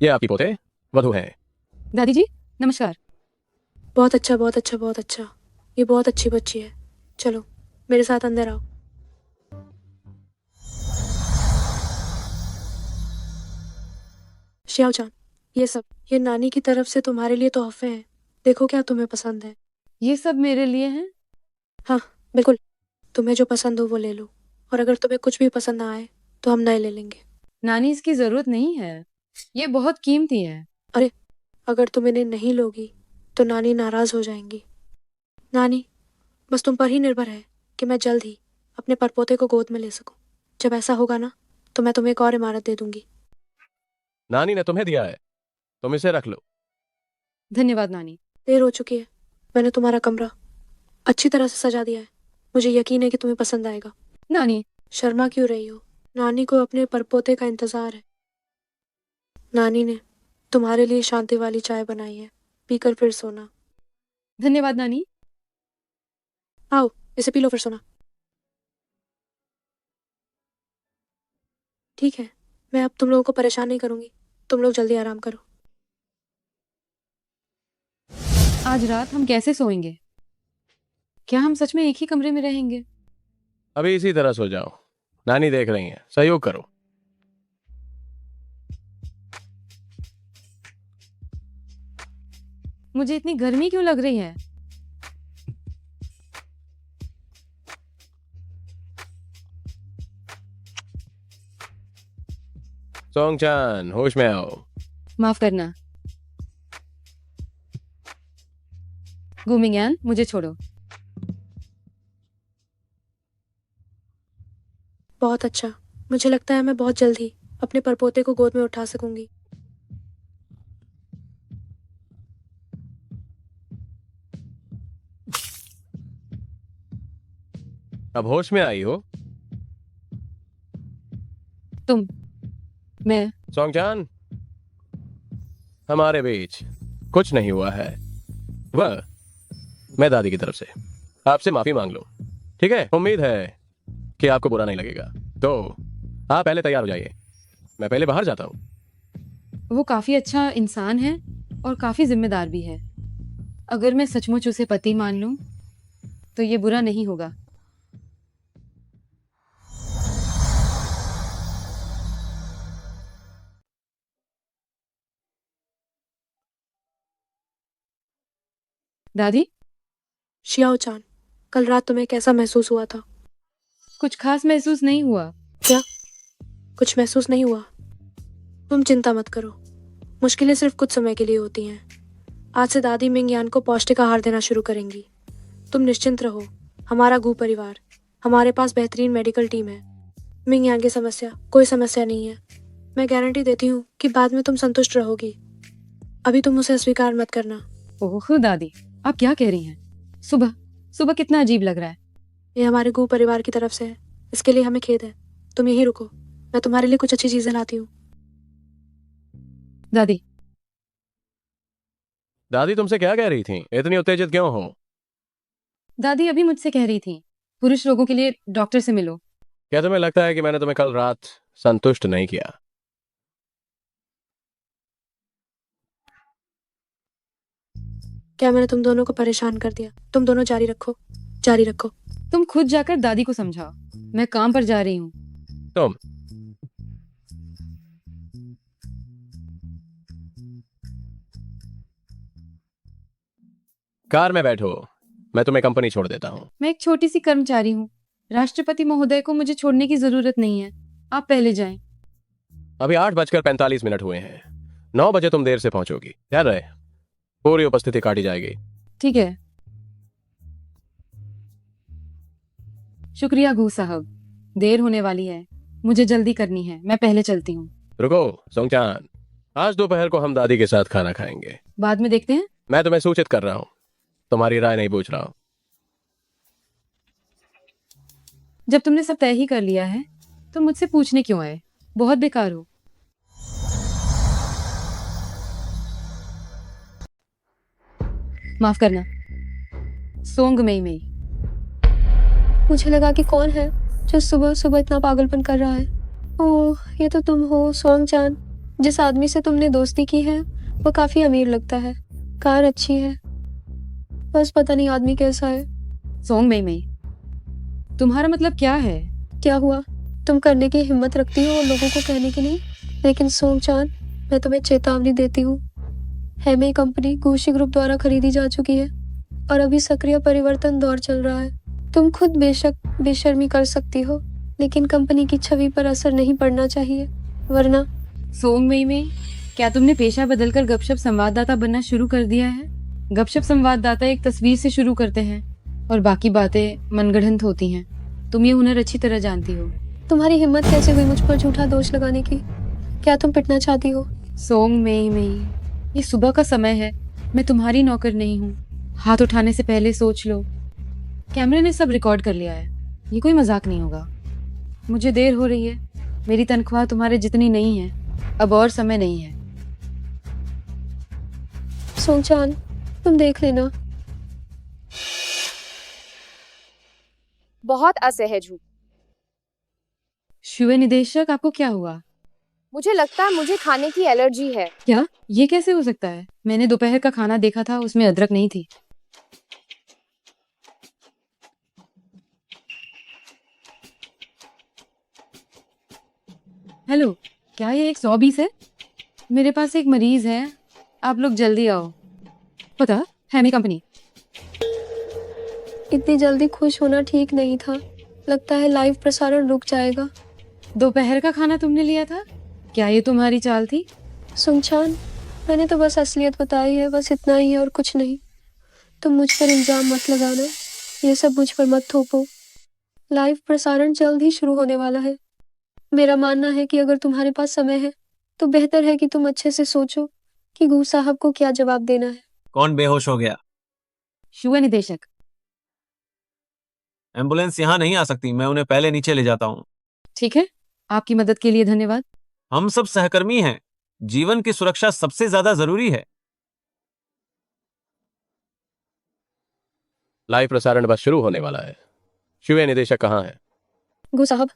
ये आपकी पोते वधु हैं। दादी जी नमस्कार। बहुत अच्छा, बहुत अच्छा, बहुत अच्छा। ये बहुत अच्छी बच्ची है। चलो मेरे साथ अंदर आओ। शियाओ चान, ये नानी की तरफ से तुम्हारे लिए तोहफे हैं। देखो क्या तुम्हें पसंद है। ये सब मेरे लिए हैं? हाँ बिल्कुल, तुम्हें जो पसंद हो वो ले लो। और अगर तुम्हें कुछ भी पसंद ना आए तो हम नए ले लेंगे। नानी, इसकी जरूरत नहीं है, ये बहुत कीमती है। अगर तुम इन्हें नहीं लोगी तो नानी नाराज हो जाएंगी। नानी बस तुम पर ही निर्भर है कि मैं जल्द ही अपने परपोते को गोद में ले सकूं। जब ऐसा होगा ना तो मैं तुम्हें एक और इमारत दे दूंगी। नानी ने तुम्हें दिया है, तुम इसे रख लो। धन्यवाद नानी। देर हो चुकी है। मैंने तुम्हारा कमरा अच्छी तरह से सजा दिया है। मुझे यकीन है कि तुम्हें पसंद आएगा। नानी, शर्मा क्यों रही हो? नानी को अपने परपोते का इंतजार है। नानी ने तुम्हारे लिए शांति वाली चाय बनाई है, पीकर फिर सोना। धन्यवाद नानी। आओ इसे पी लो फिर सोना। ठीक है, मैं अब तुम लोगों को परेशान नहीं करूंगी। तुम लोग जल्दी आराम करो। आज रात हम कैसे सोएंगे? क्या हम सच में एक ही कमरे में रहेंगे? अभी इसी तरह सो जाओ, नानी देख रही हैं, सहयोग करो। मुझे इतनी गर्मी क्यों लग रही है? सोंगचान, होश में आओ। माफ करना गुमिंगयान, मुझे छोड़ो। बहुत अच्छा, मुझे लगता है मैं बहुत जल्द ही अपने परपोते को गोद में उठा सकूंगी। अब होश में आई हो? तुम, मैं, सोंगचान, हमारे बीच कुछ नहीं हुआ है। वह मैं दादी की तरफ से आपसे माफी मांग लूं, ठीक है? उम्मीद है कि आपको बुरा नहीं लगेगा। तो आप पहले तैयार हो जाइए, मैं पहले बाहर जाता हूं। वो काफी अच्छा इंसान है और काफी जिम्मेदार भी है। अगर मैं सचमुच उसे पति मान लूं तो ये बुरा नहीं होगा। दादी, शियाओ चान, कल रात तुम्हें कैसा महसूस हुआ था? कुछ खास महसूस नहीं हुआ। क्या कुछ महसूस नहीं हुआ? तुम चिंता मत करो, मुश्किलें सिर्फ कुछ समय के लिए होती हैं। आज से दादी मिंग यान को पौष्टिक आहार देना शुरू करेंगी। तुम निश्चिंत रहो, हमारा गू परिवार, हमारे पास बेहतरीन मेडिकल टीम है। मिंग यान की कोई समस्या नहीं है। मैं गारंटी देती हूँ कि बाद में तुम संतुष्ट रहोगी। अभी तुम उसे अस्वीकार मत करना। ओह दादी, आप क्या कह रही हैं? सुबह सुबह कितना अजीब लग रहा है। ये हमारे गू परिवार की तरफ से है, इसके लिए हमें खेद है। तुम यहीं रुको, मैं तुम्हारे लिए कुछ अच्छी चीजें लाती हूँ। दादी, दादी तुमसे क्या कह रही थी? इतनी उत्तेजित क्यों हो? दादी अभी मुझसे कह रही थी पुरुष रोगों के लिए डॉक्टर से मिलो। क्या तुम्हें लगता है कि मैंने तुम्हें कल रात संतुष्ट नहीं किया? क्या मैंने तुम दोनों को परेशान कर दिया? तुम दोनों जारी रखो, जारी रखो। तुम खुद जाकर दादी को समझाओ, मैं काम पर जा रही हूँ। तुम कार में बैठो, मैं तुम्हें कंपनी छोड़ देता हूँ। मैं एक छोटी सी कर्मचारी हूँ। राष्ट्रपति महोदय को मुझे छोड़ने की जरूरत नहीं है। आप पहले जाएं। अभी 8:45 हुए हैं। 9 बजे तुम देर से पहुंचोगी, ध्यान रहे, पूरी उपस्थिति काटी जाएगी। ठीक है। शुक्रिया गू साहब, देर होने वाली है, मुझे जल्दी करनी है, मैं पहले चलती हूँ। रुको सोंगचान, आज दोपहर को हम दादी के साथ खाना खाएंगे। बाद में देखते हैं। मैं तुम्हें सूचित कर रहा हूँ, तुम्हारी राय नहीं पूछ रहा हूँ। जब तुमने सब तय ही कर लिया है तो मुझसे पूछने क्यों आए? बहुत बेकार हो। माफ करना। सोंग मई मई। मुझे लगा कि कौन है जो सुबह सुबह इतना पागलपन कर रहा है। ओह, ये तो तुम हो सोंग चान। जिस आदमी से तुमने दोस्ती की है वो काफी अमीर लगता है, कार अच्छी है, बस पता नहीं आदमी कैसा है। सोंग मई मई, तुम्हारा मतलब क्या है? क्या हुआ? तुम करने की हिम्मत रखती हो लोगों को कहने के लिए, लेकिन सोंग चान, मैं तुम्हें चेतावनी देती हूँ। हेमई कंपनी गुशी ग्रुप द्वारा खरीदी जा चुकी है और अभी सक्रिय परिवर्तन दौर चल रहा है। तुम खुद बेशक बेशर्मी कर सकती हो, लेकिन कंपनी की छवि पर असर नहीं पड़ना चाहिए, वरना। सोंग मई मई, क्या तुमने पेशा बदलकर गपशप संवाददाता बनना शुरू कर दिया है? गपशप संवाददाता एक तस्वीर से शुरू करते हैं और बाकी बातें मनगढ़ंत होती हैं। तुम ये हुनर अच्छी तरह जानती हो। तुम्हारी हिम्मत कैसे हुई मुझ पर झूठा दोष लगाने की? क्या तुम पिटना चाहती हो? सोंग मई मई, ये सुबह का समय है, मैं तुम्हारी नौकर नहीं हूँ। हाथ उठाने से पहले सोच लो। कैमरे ने सब रिकॉर्ड कर लिया है, ये कोई मजाक नहीं होगा। मुझे देर हो रही है, मेरी तनख्वाह तुम्हारे जितनी नहीं है, अब और समय नहीं है। सोंगचान, तुम देख लेना। बहुत असहज हूँ। शुए निदेशक, आपको क्या हुआ? मुझे लगता है मुझे खाने की एलर्जी है। क्या? ये कैसे हो सकता है? मैंने दोपहर का खाना देखा था, उसमें अदरक नहीं थी। हेलो, क्या ये 120 है? मेरे पास एक मरीज है, आप लोग जल्दी आओ। पता है मेरी कंपनी। इतनी जल्दी खुश होना ठीक नहीं था, लगता है लाइव प्रसारण रुक जाएगा। दोपहर का खाना तुमने लिया था? क्या ये तुम्हारी चाल थी? सुनचान, मैंने तो बस असलियत बताई है, बस इतना ही है और कुछ नहीं। तुम मुझ पर इल्जाम मत लगाना, ये सब मुझ पर मत थोपो। लाइव प्रसारण जल्द ही शुरू होने वाला है। मेरा मानना है कि अगर तुम्हारे पास समय है तो बेहतर है कि तुम अच्छे से सोचो कि गू साहब को क्या जवाब देना है। कौन बेहोश हो गया? शुए निदेशक। एम्बुलेंस यहाँ नहीं आ सकती, मैं उन्हें पहले नीचे ले जाता हूँ। ठीक है, आपकी मदद के लिए धन्यवाद। हम सब सहकर्मी हैं, जीवन की सुरक्षा सबसे ज्यादा जरूरी है। लाइव प्रसारण बस शुरू होने वाला है। शुए निदेशक कहाँ है? गू साहब।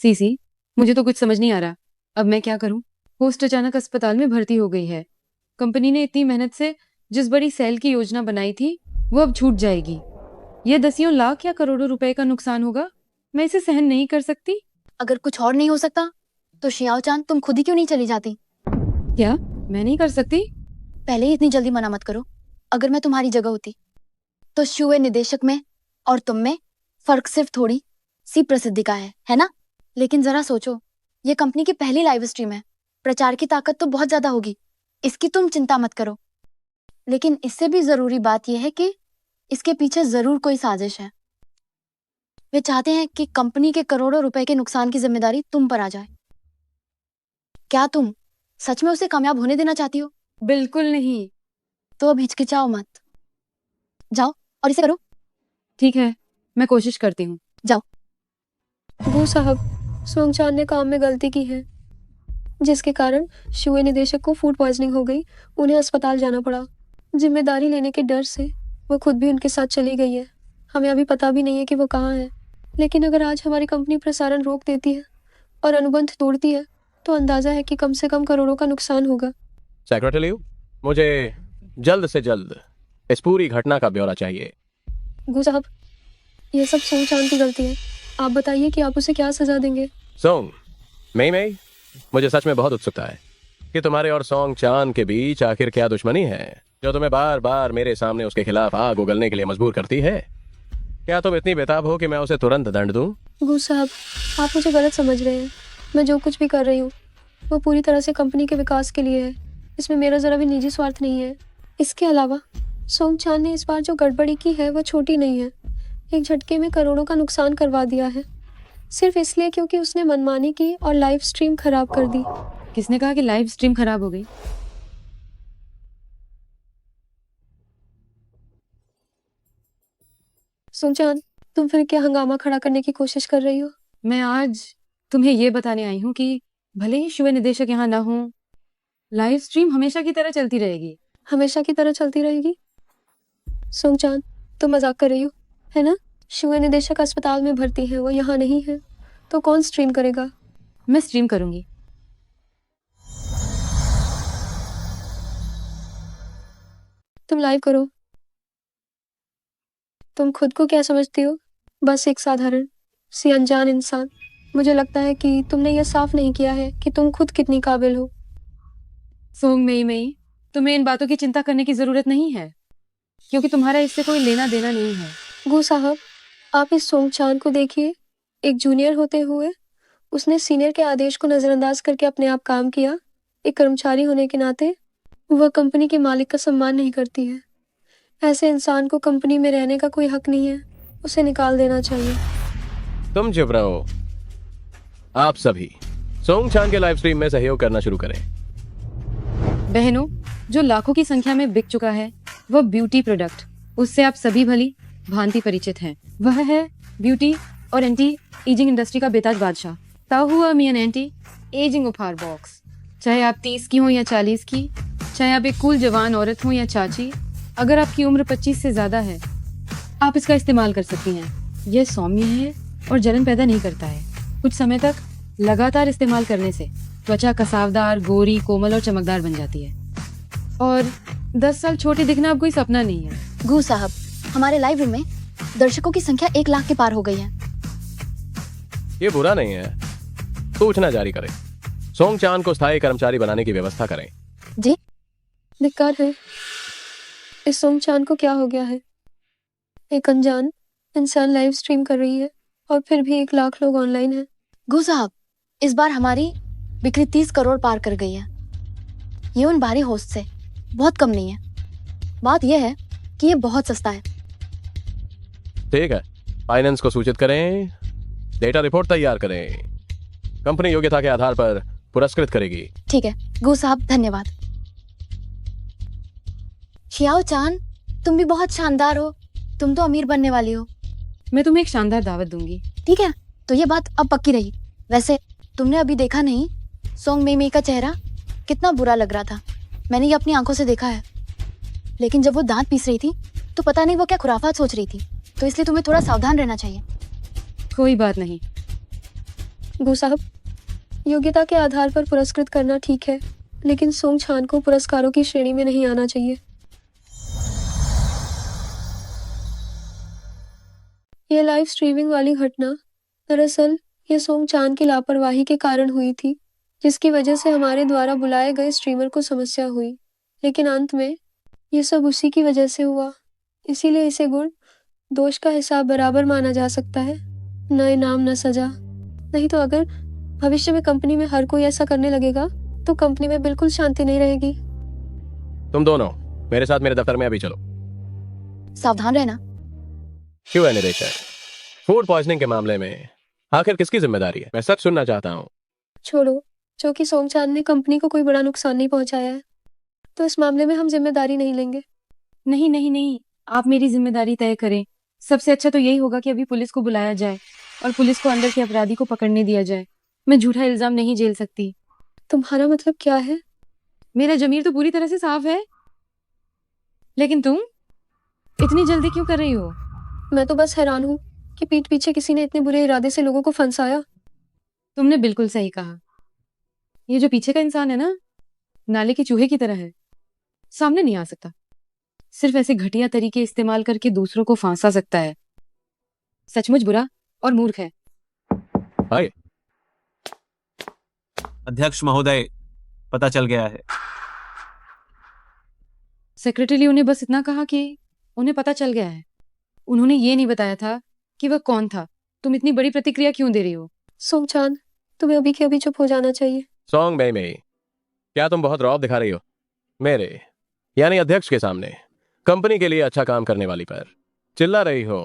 सीसी, मुझे तो कुछ समझ नहीं आ रहा, अब मैं क्या करूं? होस्ट अचानक अस्पताल में भर्ती हो गई है। कंपनी ने इतनी मेहनत से जिस बड़ी सेल की योजना बनाई थी वो अब छूट जाएगी। यह दसियों लाख या करोड़ों रुपए का नुकसान होगा, मैं इसे सहन नहीं कर सकती। अगर कुछ और नहीं हो सकता तो शियाओ चान तुम खुद ही क्यों नहीं चली जाती? क्या? मैं नहीं कर सकती। पहले ही इतनी जल्दी मना मत करो। अगर मैं तुम्हारी जगह होती तो शुए निदेशक में और तुम में फर्क सिर्फ थोड़ी सी प्रसिद्धि का है ना? लेकिन जरा सोचो, ये कंपनी की पहली लाइव स्ट्रीम है, प्रचार की ताकत तो बहुत ज्यादा होगी, इसकी तुम चिंता मत करो। लेकिन इससे भी जरूरी बात यह है कि इसके पीछे जरूर कोई साजिश है। वे चाहते हैं कि कंपनी के करोड़ों रुपए के नुकसान की जिम्मेदारी तुम पर आ जाए। क्या तुम सच में उसे कामयाब होने देना चाहती हो? बिल्कुल नहीं। तो अब हिचकिचाओ मत, जाओ और इसे करो। ठीक है, मैं कोशिश करती हूँ। गू साहब, सोंगचान ने काम में गलती की है, जिसके कारण शुए निदेशक को फूड पॉइजनिंग हो गई। उन्हें अस्पताल जाना पड़ा। जिम्मेदारी लेने के डर से वो खुद भी उनके साथ चली गई है। हमें अभी पता भी नहीं है कि वो कहाँ है। लेकिन अगर आज हमारी कंपनी प्रसारण रोक देती है और अनुबंध तोड़ती है तो अंदाजा है कि कम से कम करोड़ों का नुकसान होगा। सेक्रेटरी, मुझे जल्द से जल्द इस पूरी घटना का ब्यौरा चाहिए। गू साहब, ये सब सोंगचान की गलती है। आप बताइए कि आप उसे क्या सजा देंगे? सोंग, मई, मुझे सच में बहुत उत्सुकता है कि तुम्हारे और सोंग चान के बीच आखिर क्या दुश्मनी है जो तुम्हें बार बार मेरे सामने उसके खिलाफ आग उगलने के लिए मजबूर करती है। क्या तुम इतनी बेताब हो कि मैं उसे तुरंत दंड दूं? गू साहब, आप मुझे गलत समझ रहे हैं। मैं जो कुछ भी कर रही हूँ वो पूरी तरह से कंपनी के विकास के लिए है। इसमें मेरा जरा भी निजी स्वार्थ नहीं है। इसके अलावा सोंगचान ने इस बार जो गड़बड़ी की है वो छोटी नहीं है। एक झटके में करोड़ों का नुकसान करवा दिया है, सिर्फ इसलिए क्योंकि उसने मनमानी की और लाइव स्ट्रीम खराब कर दी। किसने कहा कि लाइव स्ट्रीम खराब हो गई? सोंगचान, तुम फिर क्या हंगामा खड़ा करने की कोशिश कर रही हो? मैं आज तुम्हें ये बताने आई हूँ कि भले ही शुभ निदेशक यहाँ ना हो, लाइव स्ट्रीम हमेशा की तरह चलती रहेगी। हमेशा की तरह चलती रहेगी? सोंगचान, तुम मजाक कर रही हो, है ना? शुए निदेशक अस्पताल में भर्ती है, वो यहाँ नहीं है, तो कौन स्ट्रीम करेगा? मैं स्ट्रीम करूंगी। तुम लाइव करो। तुम खुद को क्या समझती हो? बस एक साधारण सी अनजान इंसान। मुझे लगता है कि तुमने यह साफ नहीं किया है कि तुम खुद कितनी काबिल हो। सोंग मई, तुम्हें इन बातों की चिंता करने की जरूरत नहीं है, क्योंकि तुम्हारा इससे कोई लेना देना नहीं है। गू साहब, आप इस सोंगचान को देखिए। एक जूनियर होते हुए उसने सीनियर के आदेश को नजरअंदाज करके अपने आप काम किया। एक कर्मचारी होने के नाते वह कंपनी के मालिक का सम्मान नहीं करती है। ऐसे इंसान को कंपनी में रहने का कोई हक नहीं है, उसे निकाल देना चाहिए। तुम चुप रहो। आप सभी सोंग चान के लाइव स्ट्रीम में सहयोग करना शुरू करें। बहनों, जो लाखों की संख्या में बिक चुका है वह ब्यूटी प्रोडक्ट, उससे आप सभी भली भांति परिचित हैं। वह है ब्यूटी और एंटी एजिंग इंडस्ट्री का बेताज बादशाह, ताहुआ मियन एंटी एजिंग उपहार बॉक्स। चाहे आप 30 की हो या 40 की, चाहे आप एक कूल जवान औरत हो या चाची, अगर आपकी उम्र 25 से ज्यादा है, आप इसका इस्तेमाल कर सकती हैं। यह सौम्य है और जलन पैदा नहीं करता है। कुछ समय तक लगातार इस्तेमाल करने से त्वचा कसावदार, गोरी, कोमल और चमकदार बन जाती है, और 10 साल छोटे दिखना अब कोई सपना नहीं है। गू साहब, हमारे लाइव रूम में दर्शकों की संख्या 1 लाख के पार हो गई है। ये बुरा नहीं है। सूचना जारी करें, सोंग चान को स्थायी कर्मचारी बनाने की व्यवस्था करें। जी, धिक्कार है। इस सोंगचान को क्या हो गया है? एक अनजान इंसान लाइव स्ट्रीम कर रही है और फिर भी 1 लाख लोग ऑनलाइन हैं। गू साहब, इस बार हमारी बिक्री 30 करोड़ पार कर गई है। ये उन बाहरी होस्ट से बहुत कम नहीं है। बात यह है कि ये बहुत सस्ता है। ठीक है, फाइनेंस को सूचित करें, डेटा रिपोर्ट तैयार करें, कंपनी योग्यता के आधार पर पुरस्कृत करेगी। ठीक है गू साहब, धन्यवाद। शियाओ चान, तुम भी बहुत शानदार हो। तुम तो अमीर बनने वाली हो। मैं तुम्हें एक शानदार दावत दूंगी। ठीक है, तो ये बात अब पक्की रही। वैसे तुमने अभी देखा नहीं सोंग मई का चेहरा कितना बुरा लग रहा था। मैंने ये अपनी आंखों से देखा है। लेकिन जब वो दांत पीस रही थी तो पता नहीं वो क्या खुराफात सोच रही थी, तो इसलिए तुम्हें थोड़ा सावधान रहना चाहिए। कोई बात नहीं। गू साहब, योग्यता के आधार पर पुरस्कृत करना ठीक है, लेकिन सोंगचान को पुरस्कारों की श्रेणी में नहीं आना चाहिए। यह लाइव स्ट्रीमिंग वाली घटना दरअसल ये सोंगचान की लापरवाही के कारण हुई थी, जिसकी वजह से हमारे द्वारा बुलाए गए स्ट्रीमर को समस्या हुई, लेकिन अंत में ये सब उसी की वजह से हुआ। इसीलिए इसे गुण दोष का हिसाब बराबर माना जा सकता है, न इनाम न सजा। नहीं तो अगर भविष्य में कंपनी में हर कोई ऐसा करने लगेगा तो कंपनी में बिल्कुल शांति नहीं रहेगी। तुम दोनों मेरे साथ मेरे दफ्तर में अभी चलो। सावधान रहना। क्यों है निदेशक, फूड पॉइजनिंग के मामले में आखिर किसकी जिम्मेदारी है? मैं सच सुनना चाहता हूँ। छोड़ो, जो कि सोमचांद ने कंपनी को कोई बड़ा नुकसान नहीं पहुंचाया है, तो इस मामले में हम जिम्मेदारी नहीं लेंगे। नहीं नहीं नहीं, आप मेरी जिम्मेदारी तय करें। सबसे अच्छा तो यही होगा कि अभी पुलिस को बुलाया जाए और पुलिस को अंदर के अपराधी को पकड़ने दिया जाए। मैं झूठा इल्जाम नहीं झेल सकती। तुम्हारा मतलब क्या है? मेरा जमीर तो पूरी तरह से साफ है, लेकिन तुम इतनी जल्दी क्यों कर रही हो? मैं तो बस हैरान हूँ कि पीठ पीछे किसी ने इतने बुरे इरादे से लोगों को फंसाया। तुमने बिल्कुल सही कहा। ये जो पीछे का इंसान है ना, नाले के चूहे की तरह है, सामने नहीं आ सकता। सिर्फ ऐसे घटिया तरीके इस्तेमाल करके दूसरों को फांसा सकता है। सचमुच बुरा और मूर्ख है। आइए। अध्यक्ष महोदय, पता चल गया है। सेक्रेटरी ने बस इतना कहा कि उन्हें पता चल गया है। उन्होंने ये नहीं बताया था कि वह कौन था। तुम इतनी बड़ी प्रतिक्रिया क्यों दे रही हो? सोमचांद, तुम्हें अभी के अभी चुप हो जाना चाहिए। सॉन्ग में क्या तुम बहुत रौब दिखा रही हो मेरे यानी अध्यक्ष के सामने? कंपनी के लिए अच्छा काम करने वाली पर चिल्ला रही हो।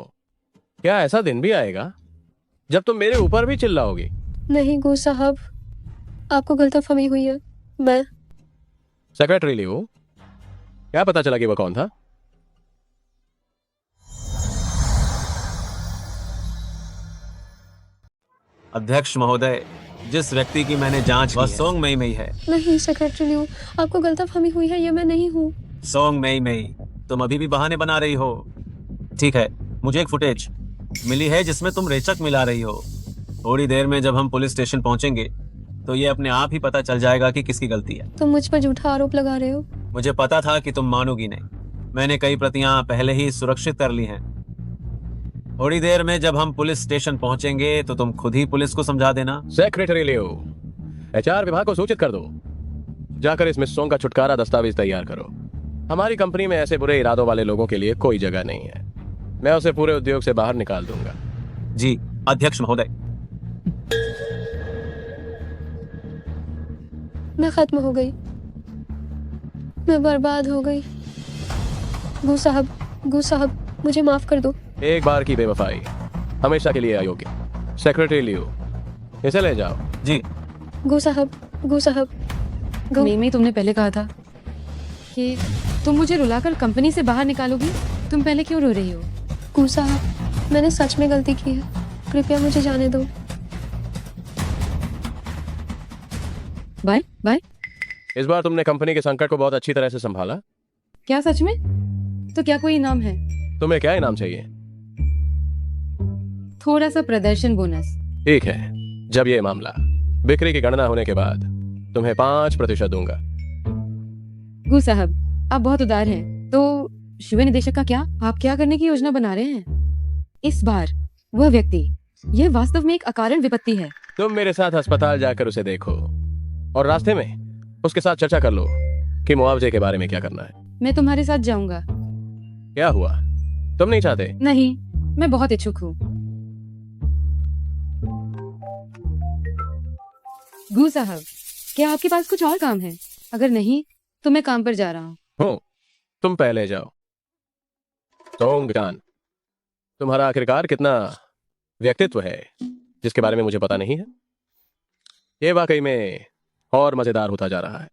क्या ऐसा दिन भी आएगा जब तुम मेरे ऊपर भी चिल्लाओगी? नहीं गो साहब, आपको गलतफहमी हुई है। मैं सेक्रेटरी लियो, क्या पता चला कि वह कौन था? अध्यक्ष महोदय, जिस व्यक्ति की मैंने जांच की वह सोंग मई मई है। नहीं सेक्रेटरी लियो, आपको गलतफहमी हुई है, ये मैं नहीं हूँ। सोंग मई मई, तुम अभी भी बहाने बना रही हो। ठीक है, मुझे एक फुटेज मिली है जिसमें तुम रेचक मिला रही हो। थोड़ी देर में जब हम पुलिस स्टेशन पहुंचेंगे तो ये अपने आप ही पता चल जाएगा कि किसकी गलती है। तुम मुझ पर झूठा आरोप लगा रहे हो। मुझे पता था कि तुम मानोगी नहीं। मैंने कई प्रतियां पहले ही सुरक्षित कर ली हैं। थोड़ी देर में जब हम पुलिस स्टेशन पहुंचेंगे तो तुम खुद ही पुलिस को समझा देना। सेक्रेटरी लियो, एचआर विभाग को सूचित कर दो। जाकर इस मिस सोंग का छुटकारा दस्तावेज तैयार करो। हमारी कंपनी में ऐसे बुरे इरादों वाले लोगों के लिए कोई जगह नहीं है। मैं उसे पूरे उद्योग से बाहर निकाल दूंगा। जी अध्यक्ष महोदय। मैं खत्म हो गई, मैं बर्बाद हो गई। गू साहब, मुझे माफ कर दो। एक बार की बेवफाई हमेशा के लिए अयोग्य। सेक्रेटरी लियो, इसे ले जाओ। जी। गू साहब, गू। मई तुमने पहले कहा था कि तुम मुझे रुलाकर कंपनी से बाहर निकालोगी। तुम पहले क्यों रो रही हो? गू साहब, मैंने सच में गलती की है, कृपया मुझे जाने दो। Bye bye. इस बार तुमने कंपनी के संकट को बहुत अच्छी तरह से संभाला। क्या सच में? तो क्या कोई इनाम है? तुम्हें क्या इनाम चाहिए? थोड़ा सा प्रदर्शन बोनस। ठीक है, जब ये मामला बिक्री की गणना होने के बाद तुम्हें 5% दूंगा। गू साहब, आप बहुत उदार हैं। तो शिव निदेशक का क्या? आप क्या करने की योजना बना रहे हैं? इस बार वह व्यक्ति, यह वास्तव में एक अकारण विपत्ति है। तुम मेरे साथ अस्पताल जाकर उसे देखो और रास्ते में उसके साथ चर्चा कर लो कि मुआवजे के बारे में क्या करना है। मैं तुम्हारे साथ जाऊंगा। क्या हुआ, तुम नहीं चाहते? नहीं, मैं बहुत इच्छुक हूँ। गू साहब, क्या आपके पास कुछ और काम है? अगर नहीं तो मैं काम पर जा रहा हूँ। हो, तुम पहले जाओ। सोंग चान, तुम्हारा आखिरकार कितना व्यक्तित्व है जिसके बारे में मुझे पता नहीं है। ये वाकई में और मजेदार होता जा रहा है।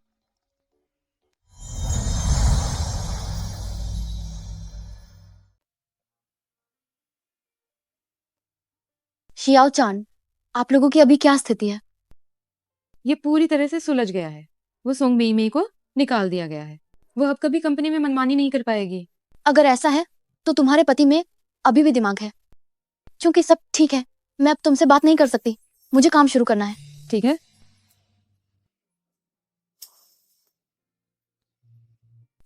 शियाओ चान, आप लोगों की अभी क्या स्थिति है? ये पूरी तरह से सुलझ गया है। वो सोंग मई को निकाल दिया गया है। वो अब कभी कंपनी में मनमानी नहीं कर पाएगी। अगर ऐसा है तो तुम्हारे पति में अभी भी दिमाग है। क्योंकि सब ठीक है, मैं अब तुमसे बात नहीं कर सकती, मुझे काम शुरू करना है। ठीक है।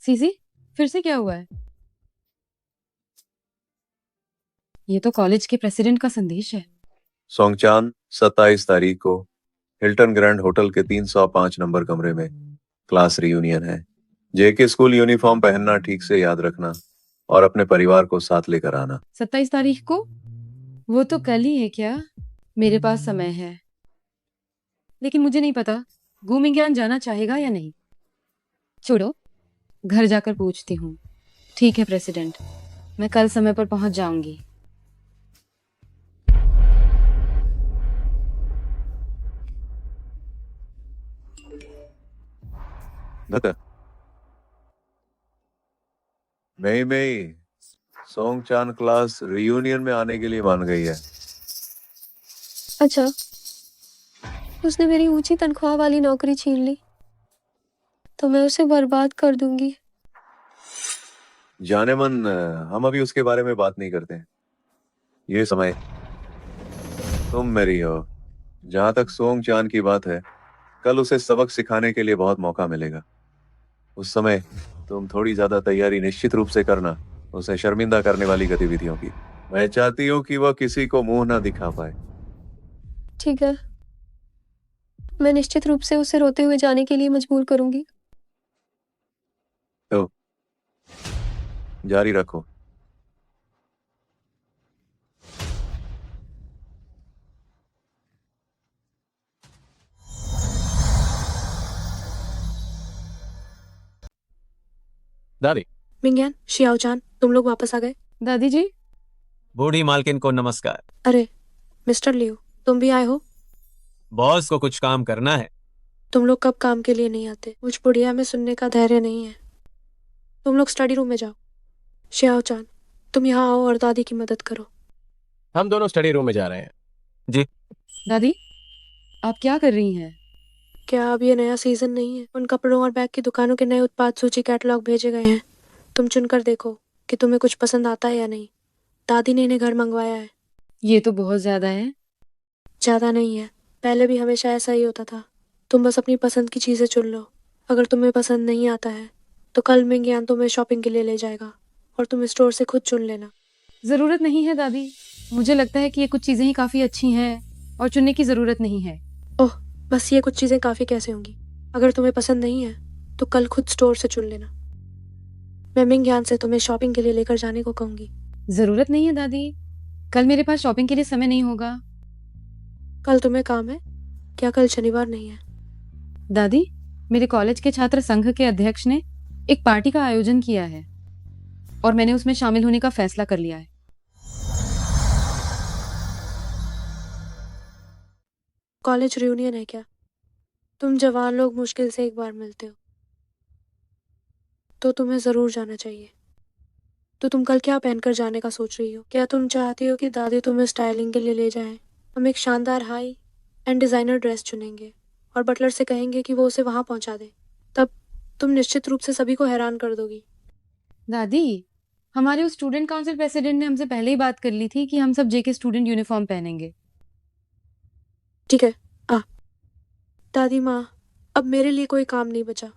सीसी, फिर से क्या हुआ है? ये तो कॉलेज के प्रेसिडेंट का संदेश है। सोंगचान, 27 तारीख को हिल्टन ग्रैंड होटल के 305 नंबर कमरे में क्लास रियूनियन है। जेके स्कूल यूनिफॉर्म पहनना, ठीक से याद रखना और अपने परिवार को साथ लेकर आना। 27 तारीख को? वो तो कल ही है क्या? मेरे पास समय है, लेकिन मुझे नहीं पता गु मिंग्यान जाना चाहेगा या नहीं। छोड़ो, घर जाकर पूछती हूँ। ठीक है प्रेसिडेंट, मैं कल समय पर पहुंच जाऊंगी। धत मई मई सोंग चान क्लास रियूनियन में आने के लिए मान गई है। अच्छा, उसने मेरी ऊंची तनख्वाह वाली नौकरी छीन ली तो मैं उसे बर्बाद कर दूंगी। जाने मन, हम अभी उसके बारे में बात नहीं करते हैं। ये समय तुम मेरी हो। जहां तक सोंग चान की बात है, कल उसे सबक सिखाने के लिए बहुत मौका मिलेगा। उस समय तुम थोड़ी ज्यादा तैयारी निश्चित रूप से करना, उसे शर्मिंदा करने वाली गतिविधियों की। मैं चाहती हूँ कि वह किसी को मुंह ना दिखा पाए। ठीक है, मैं निश्चित रूप से उसे रोते हुए जाने के लिए मजबूर करूंगी। तो जारी रखो। दादी। मिंग्यान, शियाओचान, तुम लोग वापस आ गए? दादी जी। बूढ़ी मालकिन को नमस्कार। अरे मिस्टर लियो, तुम भी आए हो? बॉस को कुछ काम करना है। तुम लोग कब काम के लिए नहीं आते? मुझ बुढ़िया में सुनने का धैर्य नहीं है। तुम लोग स्टडी रूम में जाओ। शियाओचान, तुम यहाँ आओ और दादी की मदद करो। हम दोनों स्टडी रूम में जा रहे हैं। दादी, आप क्या कर रही हैं? क्या अब ये नया सीजन नहीं है? उन कपड़ों और बैग की दुकानों के नए उत्पाद सूची कैटलॉग भेजे गए हैं। तुम चुनकर देखो कि तुम्हें कुछ पसंद आता है या नहीं। दादी ने इन्हें घर मंगवाया है। ये तो बहुत ज्यादा है। ज्यादा नहीं है, पहले भी हमेशा ऐसा ही होता था। तुम बस अपनी पसंद की चीजें चुन लो। अगर तुम्हें पसंद नहीं आता है तो कल मिंग्यान तुम्हें शॉपिंग के लिए ले जाएगा और तुम स्टोर से खुद चुन लेना। जरूरत नहीं है दादी, मुझे लगता है कि ये कुछ चीजें ही काफी अच्छी हैं और चुनने की जरूरत नहीं है। ओह, बस ये कुछ चीजें काफी कैसे होंगी? अगर तुम्हें पसंद नहीं है तो कल खुद स्टोर से चुन लेना। मैं मिंग्यान से तुम्हें शॉपिंग के लिए लेकर जाने को कहूंगी। जरूरत नहीं है दादी, कल मेरे पास शॉपिंग के लिए समय नहीं होगा। कल तुम्हें काम है क्या? कल शनिवार नहीं है? दादी, मेरे कॉलेज के छात्र संघ के अध्यक्ष ने एक पार्टी का आयोजन किया है और मैंने उसमें शामिल होने का फैसला कर लिया है। कॉलेज रियूनियन है क्या? तुम जवान लोग मुश्किल से एक बार मिलते हो, तो तुम्हें जरूर जाना चाहिए। तो तुम कल क्या पहनकर जाने का सोच रही हो? क्या तुम चाहती हो कि दादी तुम्हें स्टाइलिंग के लिए ले जाएं? हम एक शानदार हाई एंड डिजाइनर ड्रेस चुनेंगे और बटलर से कहेंगे कि वो उसे वहां पहुंचा दे। तब तुम निश्चित रूप से सभी को हैरान कर दोगी। दादी, हमारे उस स्टूडेंट काउंसिल प्रेसिडेंट ने हमसे पहले ही बात कर ली थी कि हम सब जेके स्टूडेंट यूनिफॉर्म पहनेंगे। ठीक है, आ। दादी माँ, अब मेरे लिए कोई काम नहीं बचा।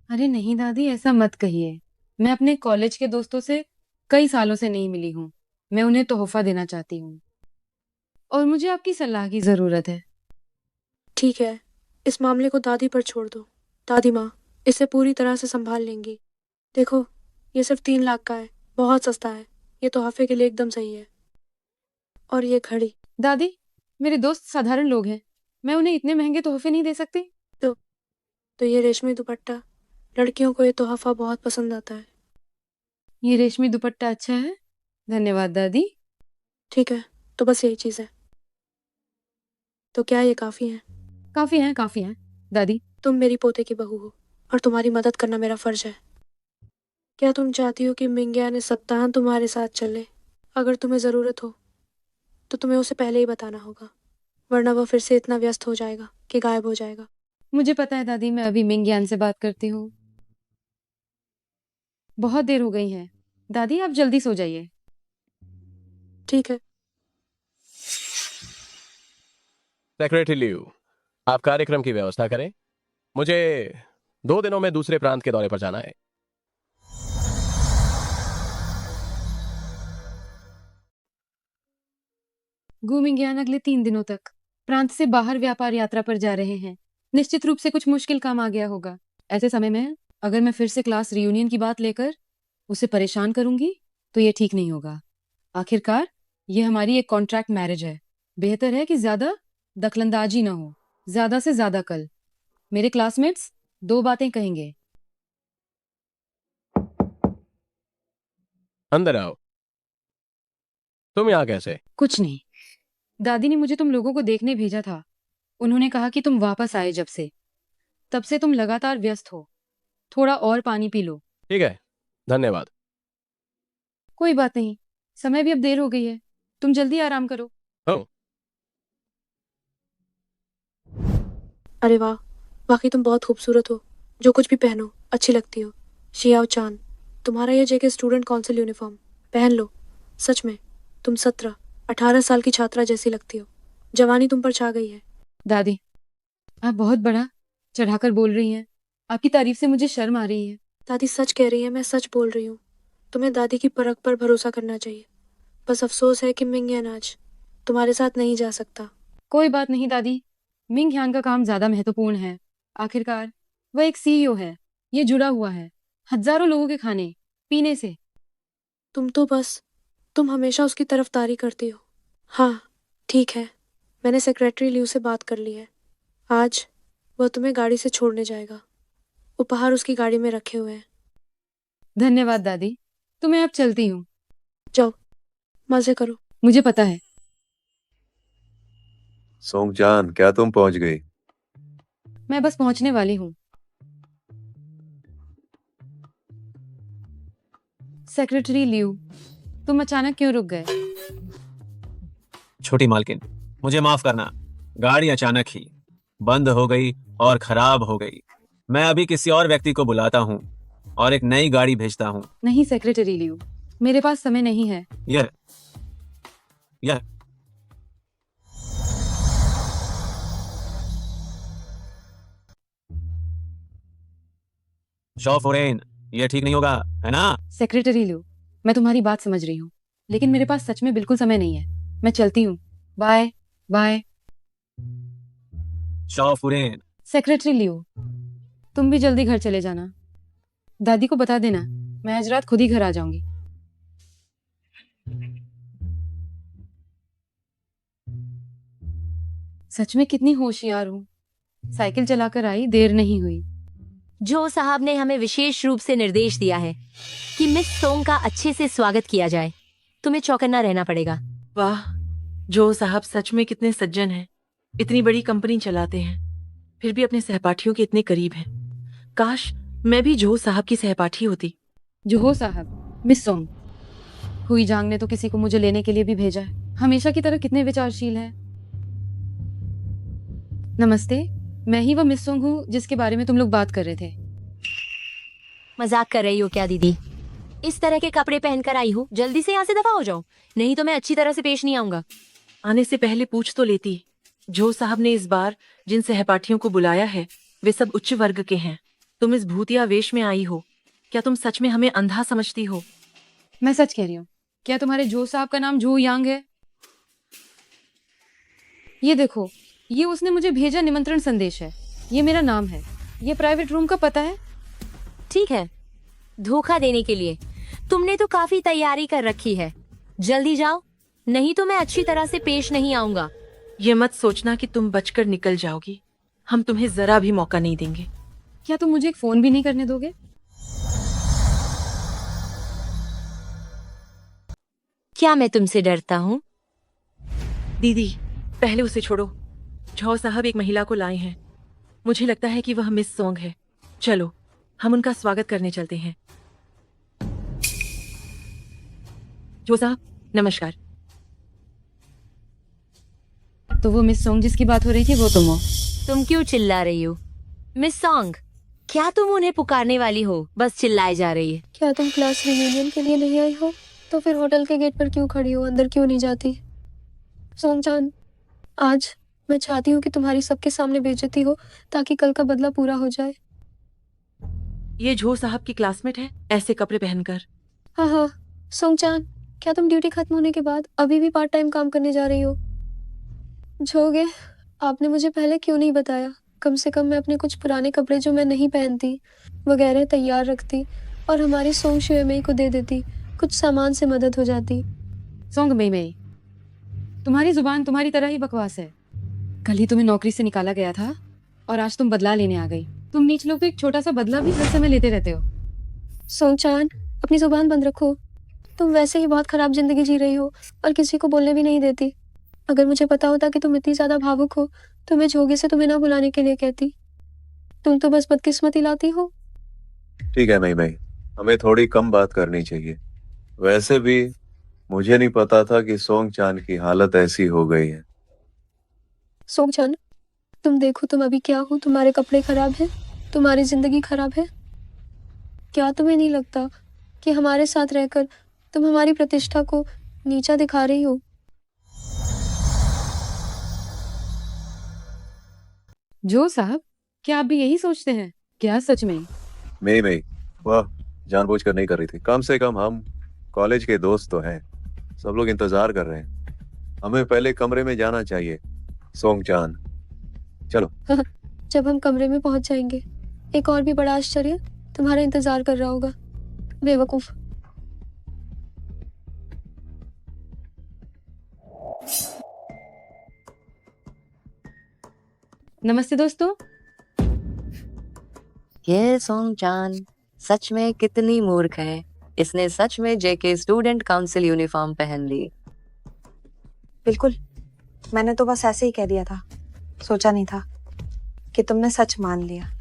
अरे नहीं दादी, ऐसा मत कहिए। मैं अपने कॉलेज के दोस्तों से कई सालों से नहीं मिली हूँ। मैं उन्हें तोहफा देना चाहती हूँ और मुझे आपकी सलाह की जरूरत है। ठीक है, इस मामले को दादी पर छोड़ दो। दादी माँ इसे पूरी तरह से संभाल लेंगी। देखो, ये सिर्फ 3 लाख का है, बहुत सस्ता है। ये तोहफे के लिए एकदम सही है। और ये घड़ी। दादी, मेरे दोस्त साधारण लोग हैं, मैं उन्हें इतने महंगे तोहफे नहीं दे सकती। तो ये रेशमी दुपट्टा, लड़कियों को ये तोहफा बहुत पसंद आता है। ये रेशमी दुपट्टा अच्छा है, धन्यवाद दादी। ठीक है, तो बस यही चीज़ है। तो क्या ये काफ़ी है? काफी है दादी। तुम मेरी पोते की बहू हो और तुम्हारी मदद करना मेरा फर्ज है। क्या तुम चाहती हो कि मिंग्यान इस सप्ताह तुम्हारे साथ चले? अगर तुम्हें ज़रूरत हो तो तुम्हें उसे पहले ही बताना होगा, वरना वह फिर से इतना व्यस्त हो जाएगा कि गायब हो जाएगा। मुझे पता है दादी, मैं अभी मिंग्यान से बात करती हूँ। बहुत देर हो गई है दादी, आप जल्दी सो जाइए। ठीक है। सेक्रेटरी लियू, आप कार्यक्रम की व्यवस्था करें। मुझे 2 दिनों में दूसरे प्रांत के दौरे पर जाना है। गु मिंग्यान अगले 3 दिनों तक प्रांत से बाहर व्यापार यात्रा पर जा रहे हैं। निश्चित रूप से कुछ मुश्किल काम आ गया होगा। ऐसे समय में अगर मैं फिर से क्लास रियूनियन की बात लेकर उसे परेशान करूंगी तो ये ठीक नहीं होगा। आखिरकार ये हमारी एक कॉन्ट्रैक्ट मैरिज है। बेहतर है कि ज्यादा दखलंदाजी ना हो। ज्यादा से ज्यादा कल मेरे क्लासमेट्स 2 बातें कहेंगे। अंदर आओ। तुम यहाँ कैसे? कुछ नहीं, दादी ने मुझे तुम लोगों को देखने भेजा था। उन्होंने कहा कि तुम वापस आए जब से, तब से तुम लगातार व्यस्त हो। थोड़ा और पानी पी लो। ठीक है, धन्यवाद। कोई बात नहीं, समय भी अब देर हो गई है। तुम जल्दी आराम करो। अरे वाह, वाकई तुम बहुत खूबसूरत हो। जो कुछ भी पहनो अच्छी लगती हो। शियाओ चान, तुम्हारा यह जेके स्टूडेंट काउंसिल यूनिफॉर्म पहन लो। सच में तुम 17-18 साल की छात्रा जैसी लगती हो। जवानी तुम पर छा गई है। दादी, आप बहुत बड़ा चढ़ाकर बोल रही हैं। आपकी तारीफ से मुझे शर्म आ रही है। दादी सच कह रही है, मैं सच बोल रही हूँ। तुम्हें दादी की परख पर भरोसा करना चाहिए। बस अफसोस है कि मिंग यान आज तुम्हारे साथ नहीं जा सकता। कोई बात नहीं दादी, मिंग ह्यान का काम ज्यादा महत्वपूर्ण है। आखिरकार वह एक सीईओ है। ये जुड़ा हुआ है हजारों लोगों के खाने पीने से। तुम हमेशा उसकी तरफदारी करती हो। हाँ ठीक है, मैंने सेक्रेटरी लियू से बात कर ली है। आज वह तुम्हें गाड़ी से छोड़ने जाएगा। उपहार उसकी गाड़ी में रखे हुए हैं। धन्यवाद दादी, तो मैं अब चलती हूँ। जाओ, मजे करो। मुझे पता है। सोंगचान, क्या तुम पहुंच गई? मैं बस पहुंचने वाली हूँ। सेक्रेटरी लियू, तुम अचानक क्यों रुक गए? छोटी मालकिन, मुझे माफ करना। गाड़ी अचानक ही बंद हो गई और खराब हो गई। मैं अभी किसी और व्यक्ति को बुलाता हूँ और एक नई गाड़ी भेजता हूँ। नहीं सेक्रेटरी लियू, मेरे पास समय नहीं है। यह शॉफोरेन, ये ठीक नहीं होगा, है ना? सेक्रेटरी लियू, मैं तुम्हारी बात समझ रही हूँ, लेकिन मेरे पास सच में बिल्कुल समय नहीं है। मैं चलती हूँ। Bye bye. शॉफोरेन, सेक्रेटरी लियू, तुम भी जल्दी घर चले जाना। दादी को बता देना मैं आज रात खुद ही घर आ जाऊंगी। सच में कितनी होशियार हूँ। साइकिल चलाकर आई, देर नहीं हुई। जो साहब ने हमें विशेष रूप से निर्देश दिया है कि मिस सोंग का अच्छे से स्वागत किया जाए। तुम्हें चौकन्ना रहना पड़ेगा। वाह, जो साहब सच में कितने सज्जन हैं। इतनी बड़ी कंपनी चलाते हैं, फिर भी अपने सहपाठियों के इतने करीब हैं। काश मैं भी जो साहब की सहपाठी होती। जो हो साहब, मिस सोंग। हुई जांग ने तो किसी को मुझे लेने के लिए भी भेजा है। हमेशा की तरह कितने विचारशील हैं। नमस्ते, मैं ही वह मिस सोंग हूँ जिसके बारे में तुम लोग बात कर रहे थे। मजाक कर रही हो क्या दीदी? इस तरह के कपड़े पहनकर आई हूँ, जल्दी से यहाँ से दफा हो जाओ, नहीं तो मैं अच्छी तरह से पेश नहीं आऊंगा। आने से पहले पूछ तो लेती। जो साहब ने इस बार जिन सहपाठियों को बुलाया है वे सब उच्च वर्ग के हैं। तुम इस भूतिया वेश में आई हो। क्या तुम सच में हमें अंधा समझती हो? मैं सच कह रही हूँ। क्या तुम्हारे जो साहब का नाम जो यांग है? ये देखो, ये उसने मुझे भेजा निमंत्रण संदेश है। ये मेरा नाम है। ये प्राइवेट रूम का पता है। ठीक है, धोखा देने के लिए तुमने तो काफी तैयारी कर रखी है। जल्दी जाओ, नहीं तो मैं अच्छी तरह से पेश नहीं आऊंगा। ये मत सोचना कि तुम बचकर निकल जाओगी। हम तुम्हें जरा भी मौका नहीं देंगे। क्या तुम मुझे एक फोन भी नहीं करने दोगे? क्या मैं तुमसे डरता हूँ? दीदी, पहले उसे छोड़ो। झौ साहब एक महिला को लाए हैं। मुझे लगता है कि वह मिस सोंग है। चलो, हम उनका स्वागत करने चलते हैं। झो साहब, नमस्कार। तो वो मिस सोंग जिसकी बात हो रही थी वो तुम हो? तुम क्यों चिल्ला रही हो? मिस सॉन्ग, क्या तुम उन्हें पुकारने वाली हो? बस चिल्लाए जा रही है। क्या तुम क्लास रियूनियन के लिए नहीं आई हो? तो फिर होटल के गेट पर क्यों खड़ी हो? अंदर क्यों नहीं जाती? सोंगचान, आज मैं चाहती हूँ कि तुम्हारी सबके सामने बेइज्जती हो ताकि कल का बदला पूरा हो जाए। ये झो साहब की क्लासमेट है, ऐसे कपड़े पहनकर। हाँ हाँ, सोंगचान, क्या तुम ड्यूटी खत्म होने के बाद अभी भी पार्ट टाइम काम करने जा रही हो? झोगे, आपने मुझे पहले क्यों नहीं बताया? कम से कम मैं अपने कुछ पुराने कपड़े जो मैं नहीं पहनती वगैरह तैयार रखती और हमारी सोंग शुएमई को दे देती, कुछ सामान से मदद हो जाती। सोंग मई मई, तुम्हारी जुबान तुम्हारी तरह ही बकवास है। कल ही तुम्हें नौकरी से निकाला गया था और आज तुम बदला लेने आ गई। तुम नीच लोग तो एक छोटा सा बदला भी हर समय लेते रहते हो। सोंगचान, अपनी जुबान बंद रखो। तुम वैसे ही बहुत खराब जिंदगी जी रही हो और किसी को बोलने भी नहीं देती। अगर मुझे पता होता कि तुम इतनी ज्यादा भावुक हो तो मैं झोगे से तुम्हें ना बुलाने के लिए कहती। तुम तो बस बदकिस्मती लाती हो। ठीक है मई, हमें थोड़ी कम बात करनी चाहिए। वैसे भी मुझे नहीं पता था कि सोंग चान की हालत ऐसी हो गई है। सोंगचान, तुम देखो तुम अभी क्या हो। तुम्हारे कपड़े खराब हैं, तुम्हारी जिंदगी खराब है। क्या तुम्हें नहीं लगता कि हमारे साथ रहकर तुम हमारी प्रतिष्ठा को नीचा दिखा रही हो? जो साहब, क्या आप भी यही सोचते हैं क्या सच में? मई, वाह, जानबूझकर नहीं कर रही थी। कम से कम हम कॉलेज के दोस्त तो हैं। सब लोग इंतजार कर रहे हैं। हमें पहले कमरे में जाना चाहिए। सोंग चान, चलो। जब हम कमरे में पहुंच जाएंगे, एक और भी बड़ा आश्चर्य तुम्हारा इंतजार कर रहा होगा, बेवकूफ। नमस्ते दोस्तों। ये सोंग चान सच में कितनी मूर्ख है। इसने सच में जेके स्टूडेंट काउंसिल यूनिफॉर्म पहन ली। बिल्कुल, मैंने तो बस ऐसे ही कह दिया था, सोचा नहीं था कि तुमने सच मान लिया।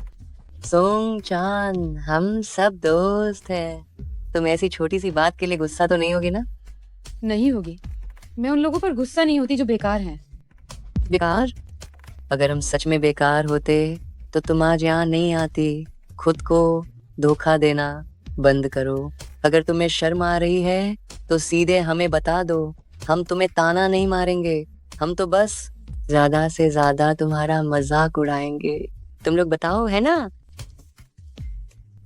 सोंग चान, हम सब दोस्त हैं। तुम ऐसी छोटी सी बात के लिए गुस्सा तो नहीं होगी ना? नहीं होगी। मैं उन लोगों पर गुस्सा नहीं होती जो बेकार हैं। बेकार? अगर हम सच में बेकार होते तो तुम आज यहाँ नहीं आती। खुद को धोखा देना बंद करो। अगर तुम्हें शर्म आ रही है तो सीधे हमें बता दो। हम तुम्हें ताना नहीं मारेंगे, हम तो बस ज्यादा से ज्यादा तुम्हारा मजाक उड़ाएंगे। तुम लोग बताओ, है ना?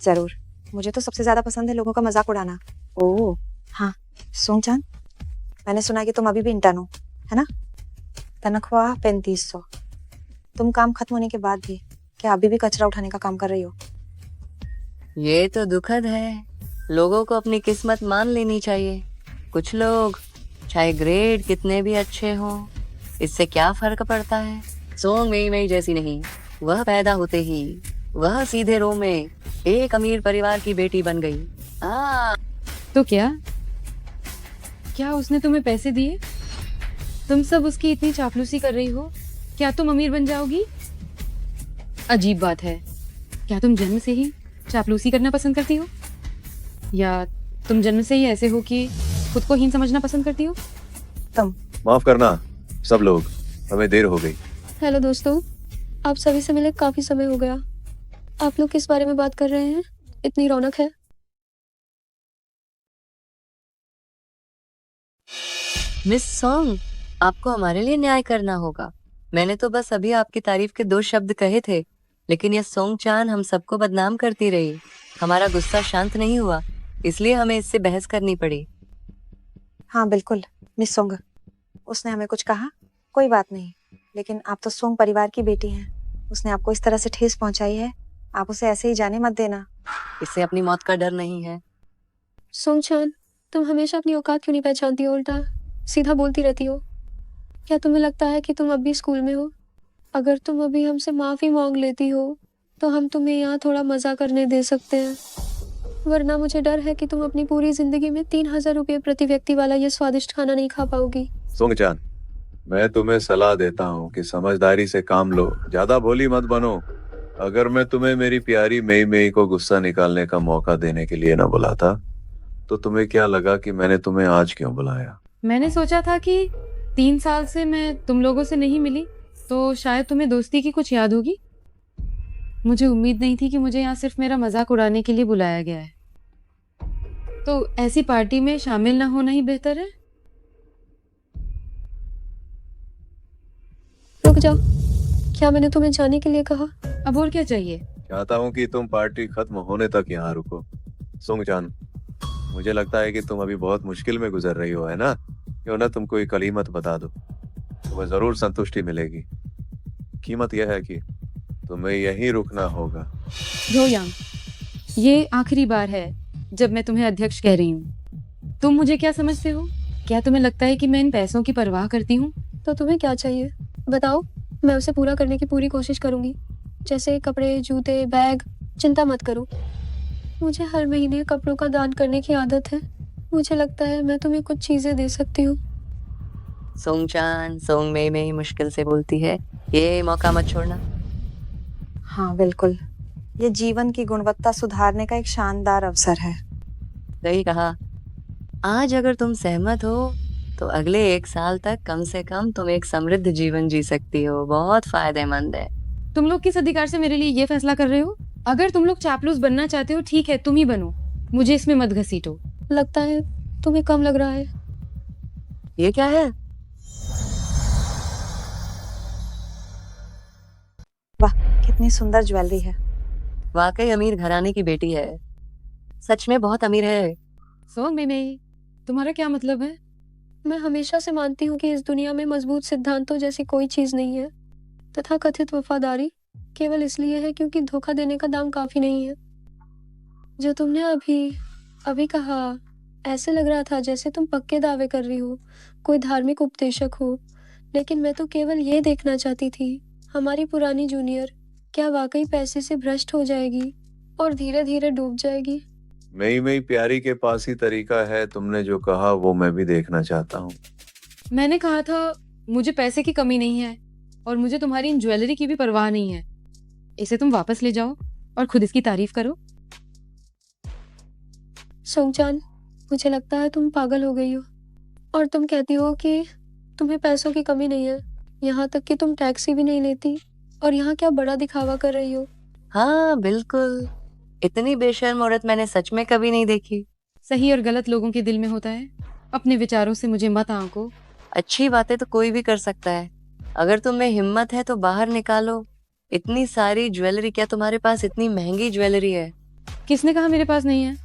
जरूर, मुझे तो सबसे ज्यादा पसंद है लोगों का मजाक उड़ाना। ओह हाँ, सोंगचान, मैंने सुना है कि तुम अभी भी इंटर्न हो, है ना? तनख्वाह 3500। तुम काम खत्म होने के बाद भी क्या अभी भी कचरा उठाने का काम कर रही हो? ये तो दुखद है। लोगों को अपनी किस्मत मान लेनी चाहिए। कुछ लोग चाहे ग्रेड कितने भी अच्छे हों, इससे क्या फर्क पड़ता है। सोंग मई जैसी नहीं, वह पैदा होते ही वह सीधे रो में एक अमीर परिवार की बेटी बन गई। तो क्या उसने तुम्हें पैसे दिए? तुम सब उसकी इतनी चापलूसी कर रही हो, क्या तुम अमीर बन जाओगी? अजीब बात है। क्या तुम जन्म से ही चापलूसी करना पसंद करती हो, या तुम जन्म से ही ऐसे हो कि खुद को हीन समझना पसंद करती हो? तुम माफ करना सब लोग, हमें देर हो गई। हेलो दोस्तों, आप सभी से मिले काफी समय हो गया। आप लोग किस बारे में बात कर रहे हैं? इतनी रौनक है। मिस सोंग, आपको हमारे लिए न्याय करना होगा। मैंने तो बस अभी आपकी तारीफ के 2 शब्द कहे थे, लेकिन यह सोंग चान हम सबको बदनाम करती रही। हमारा गुस्सा शांत नहीं हुआ, इसलिए हमें इससे बहस करनी पड़ी। हाँ बिल्कुल मिस सोंग, उसने हमें कुछ कहा, कोई बात नहीं, लेकिन आप तो सोंग परिवार की बेटी हैं। उसने आपको इस तरह से ठेस पहुंचाई है, आप उसे ऐसे ही जाने मत देना। इससे अपनी मौत का डर नहीं है। सोंगचान, तुम हमेशा अपनी औकात क्यों नहीं पहचानती हो? उल्टा सीधा बोलती रहती हो। क्या तुम्हें लगता है कि तुम अभी स्कूल में हो? अगर तुम अभी हमसे माफी मांग लेती हो तो हम तुम्हें यहाँ थोड़ा मजा करने दे सकते हैं, वरना मुझे डर है कि तुम अपनी पूरी जिंदगी में 3000 रुपये प्रति व्यक्ति वाला ये स्वादिष्ट खाना नहीं खा पाओगी। सोंगचान, मैं तुम्हें सलाह देता हूँ कि समझदारी से काम लो, ज्यादा भोली मत बनो। अगर मैं तुम्हें मेरी प्यारी मई मई को गुस्सा निकालने का मौका देने के लिए ना बुलाता तो तुम्हें क्या लगा कि मैंने तुम्हें आज क्यों बुलाया? मैंने सोचा था कि 3 साल से मैं तुम लोगों से नहीं मिली तो शायद तुम्हें दोस्ती की कुछ याद होगी। मुझे उम्मीद नहीं थी कि मुझे यहाँ सिर्फ मेरा मजाक उड़ाने के लिए बुलाया गया है। तो ऐसी पार्टी में शामिल ना होना ही बेहतर है। रुक जाओ, क्या मैंने तुम्हें जाने के लिए कहा? अब और क्या चाहिए? चाहता हूँ कि तुम पार्टी खत्म होने तक यहाँ रुको। सोंगचान, मुझे लगता है कि तुम अभी बहुत मुश्किल में गुजर रही हो, है ना? क्यों ना तुम कोई कलीमत बता दो, तुम्हें जरूर संतुष्टि मिलेगी। कीमत यह है कि तुम्हें यहीं रुकना होगा। जो यांग, ये आखिरी बार है जब मैं तुम्हें अध्यक्ष कह रही हूँ। तुम मुझे क्या समझते हो? क्या तुम्हें लगता है कि मैं इन पैसों की परवाह करती हूँ? तो तुम्हें क्या चाहिए बताओ, मैं उसे पूरा करने की पूरी कोशिश करूंगी। जैसे कपड़े, जूते, बैग, चिंता मत करो। मुझे हर महीने कपड़ों का दान करने की आदत है। मुझे लगता है मैं तुम्हें कुछ चीजें दे सकती हूँ। सोंगचान सोंग में मुश्किल से बोलती है, ये मौका मत छोड़ना। हाँ बिल्कुल, ये जीवन की गुणवत्ता सुधारने का एक शानदार अवसर है। सही कहा। आज अगर तुम सहमत हो तो अगले 1 साल तक कम से कम तुम एक समृद्ध जीवन जी सकती हो। बहुत फायदेमंद है। तुम लोग किस अधिकार से मेरे लिए ये फैसला कर रहे हो? अगर तुम लोग चापलूस बनना चाहते हो, ठीक है, तुम ही बनो, मुझे इसमें मत घसीटो। लगता है तुम्हें कम लग रहा है। ये क्या है? वाह, कितनी सुंदर ज्वेलरी है। वाकई अमीर घराने की बेटी है। सच में बहुत अमीर है। सोंग में तुम्हारा क्या मतलब है? मैं हमेशा से मानती हूँ कि इस दुनिया में मजबूत सिद्धांतों जैसी कोई चीज नहीं है। तथा कथित वफादारी केवल इसलिए है क्योंकि धोखा देने का दाम काफी नहीं है। जो तुमने अभी कहा, ऐसे लग रहा था जैसे तुम पक्के दावे कर रही हो, कोई धार्मिक उपदेशक हो। लेकिन मैं तो केवल ये देखना चाहती थी, हमारी पुरानी जूनियर क्या वाकई पैसे से भ्रष्ट हो जाएगी और धीरे धीरे डूब जाएगी। मई प्यारी के पास ही तरीका है। तुमने जो कहा वो मैं भी देखना चाहता हूँ। मैंने कहा था मुझे पैसे की कमी नहीं है और मुझे तुम्हारी इन ज्वेलरी की भी परवाह नहीं है। इसे तुम वापस ले जाओ और खुद इसकी तारीफ करो। सोंगचान, मुझे लगता है तुम पागल हो गई हो और तुम कहती हो कि तुम्हें पैसों की कमी नहीं है। यहाँ तक कि तुम टैक्सी भी नहीं लेती और यहाँ क्या बड़ा दिखावा कर रही हो। हाँ बिल्कुल, इतनी बेशर्म औरत मैंने सच में कभी नहीं देखी। सही और गलत लोगों के दिल में होता है। अपने विचारों से मुझे मत आंको। अच्छी बातें तो कोई भी कर सकता है। अगर तुम में हिम्मत है तो बाहर निकालो। इतनी सारी ज्वेलरी, क्या तुम्हारे पास इतनी महंगी ज्वेलरी है? किसने कहा मेरे पास नहीं है?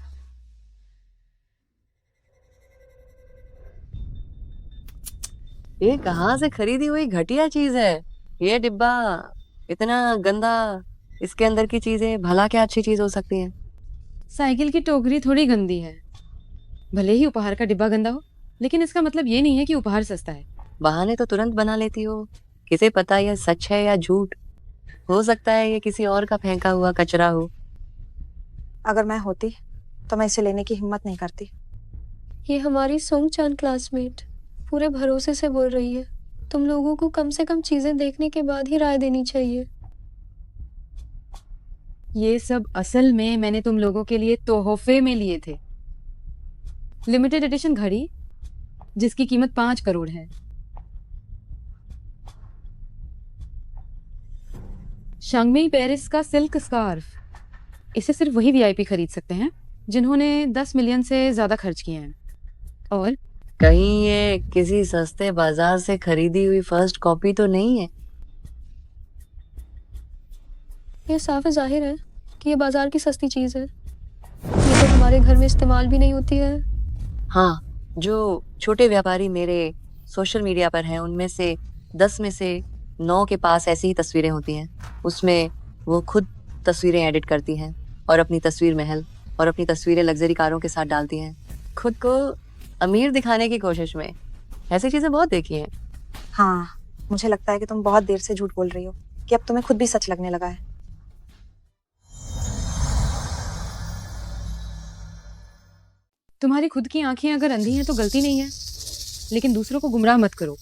ये कहाँ से खरीदी हुई घटिया चीज है? ये डिब्बा इतना गंदा, इसके अंदर की चीजें भला क्या अच्छी चीज हो सकती है? साइकिल की टोकरी थोड़ी गंदी है। भले ही उपहार का डिब्बा गंदा हो, लेकिन इसका मतलब ये नहीं है कि उपहार सस्ता है। बहाने तो तुरंत बना लेती हो। किसे पता यह सच है या झूठ? हो सकता है ये किसी और का फेंका हुआ कचरा हो। अगर मैं होती तो मैं इसे लेने की हिम्मत नहीं करती। ये हमारी सोंगचान क्लासमेट पूरे भरोसे से बोल रही है। तुम लोगों को कम से कम चीजें देखने के बाद ही राय देनी चाहिए। ये सब असल में मैंने तुम लोगों के लिए तोहफे में लिए थे। लिमिटेड एडिशन घड़ी जिसकी कीमत 5 करोड़ है। शांगमेई पेरिस का सिल्क स्कार्फ, इसे सिर्फ वही वीआईपी खरीद सकते हैं जिन्होंने 10 मिलियन से ज्यादा खर्च किए हैं। और कहीं ये किसी सस्ते बाजार से खरीदी हुई फर्स्ट कॉपी तो नहीं है? ये साफ जाहिर है कि ये बाजार की सस्ती चीज है। ये तो हमारे घर में इस्तेमाल भी नहीं होती है। हाँ, जो छोटे व्यापारी मेरे सोशल मीडिया पर हैं उनमें से 10 में से 9 के पास ऐसी ही तस्वीरें होती हैं। उसमें वो खुद तस्वीरें एडिट करती हैं और अपनी तस्वीर महल और अपनी तस्वीरें लग्जरी कारों के साथ डालती हैं, खुद को अमीर दिखाने की कोशिश में। ऐसी चीजें बहुत देखी हैं। हाँ, मुझे लगता है कि तुम बहुत देर से झूठ बोल रही हो कि अब तुम्हें खुद भी सच लगने लगा है। तुम्हारी खुद की आंखें अगर अंधी हैं तो गलती नहीं है, लेकिन दूसरों को गुमराह मत करो।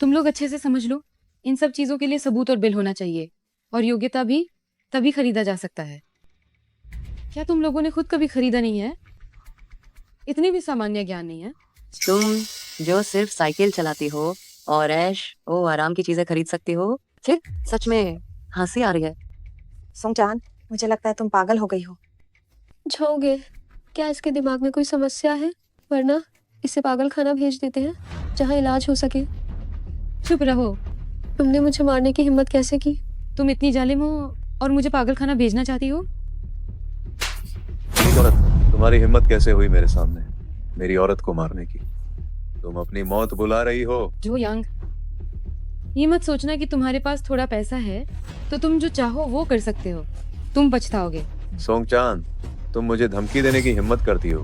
तुम लोग अच्छे से समझ लो, इन सब चीजों के लिए सबूत और बिल होना चाहिए और योग्यता भी तभी खरीदा जा सकता है। क्या तुम लोगों ने खुद कभी खरीदा नहीं है? इतनी भी सामान्य ज्ञान नहीं है। तुम जो सिर्फ साइकिल चलाती हो और ऐश ओ आराम की चीजें खरीद सकती हो, फिर सच में हंसी आ रही है। सोंगचान, मुझे लगता है तुम पागल हो गई हो। झोंगे, क्या इसके दिमाग में कोई समस्या है? वरना इसे पागल खाना भेज देते हैं जहाँ इलाज हो सके। चुप रहो। तुमने मुझे मारने की हिम्मत कैसे की? तुम इतनी जालिम हो और मुझे पागल खाना भेजना चाहती हो? तुम्हारी हिम्मत कैसे हुई मेरे सामने मेरी औरत को मारने की? तुम अपनी मौत बुला रही हो। जो यांग, ये मत सोचना कि तुम्हारे पास थोड़ा पैसा है तो तुम जो चाहो वो कर सकते हो। तुम पछताओगे। सोंगचान, तुम मुझे धमकी देने की हिम्मत करती हो।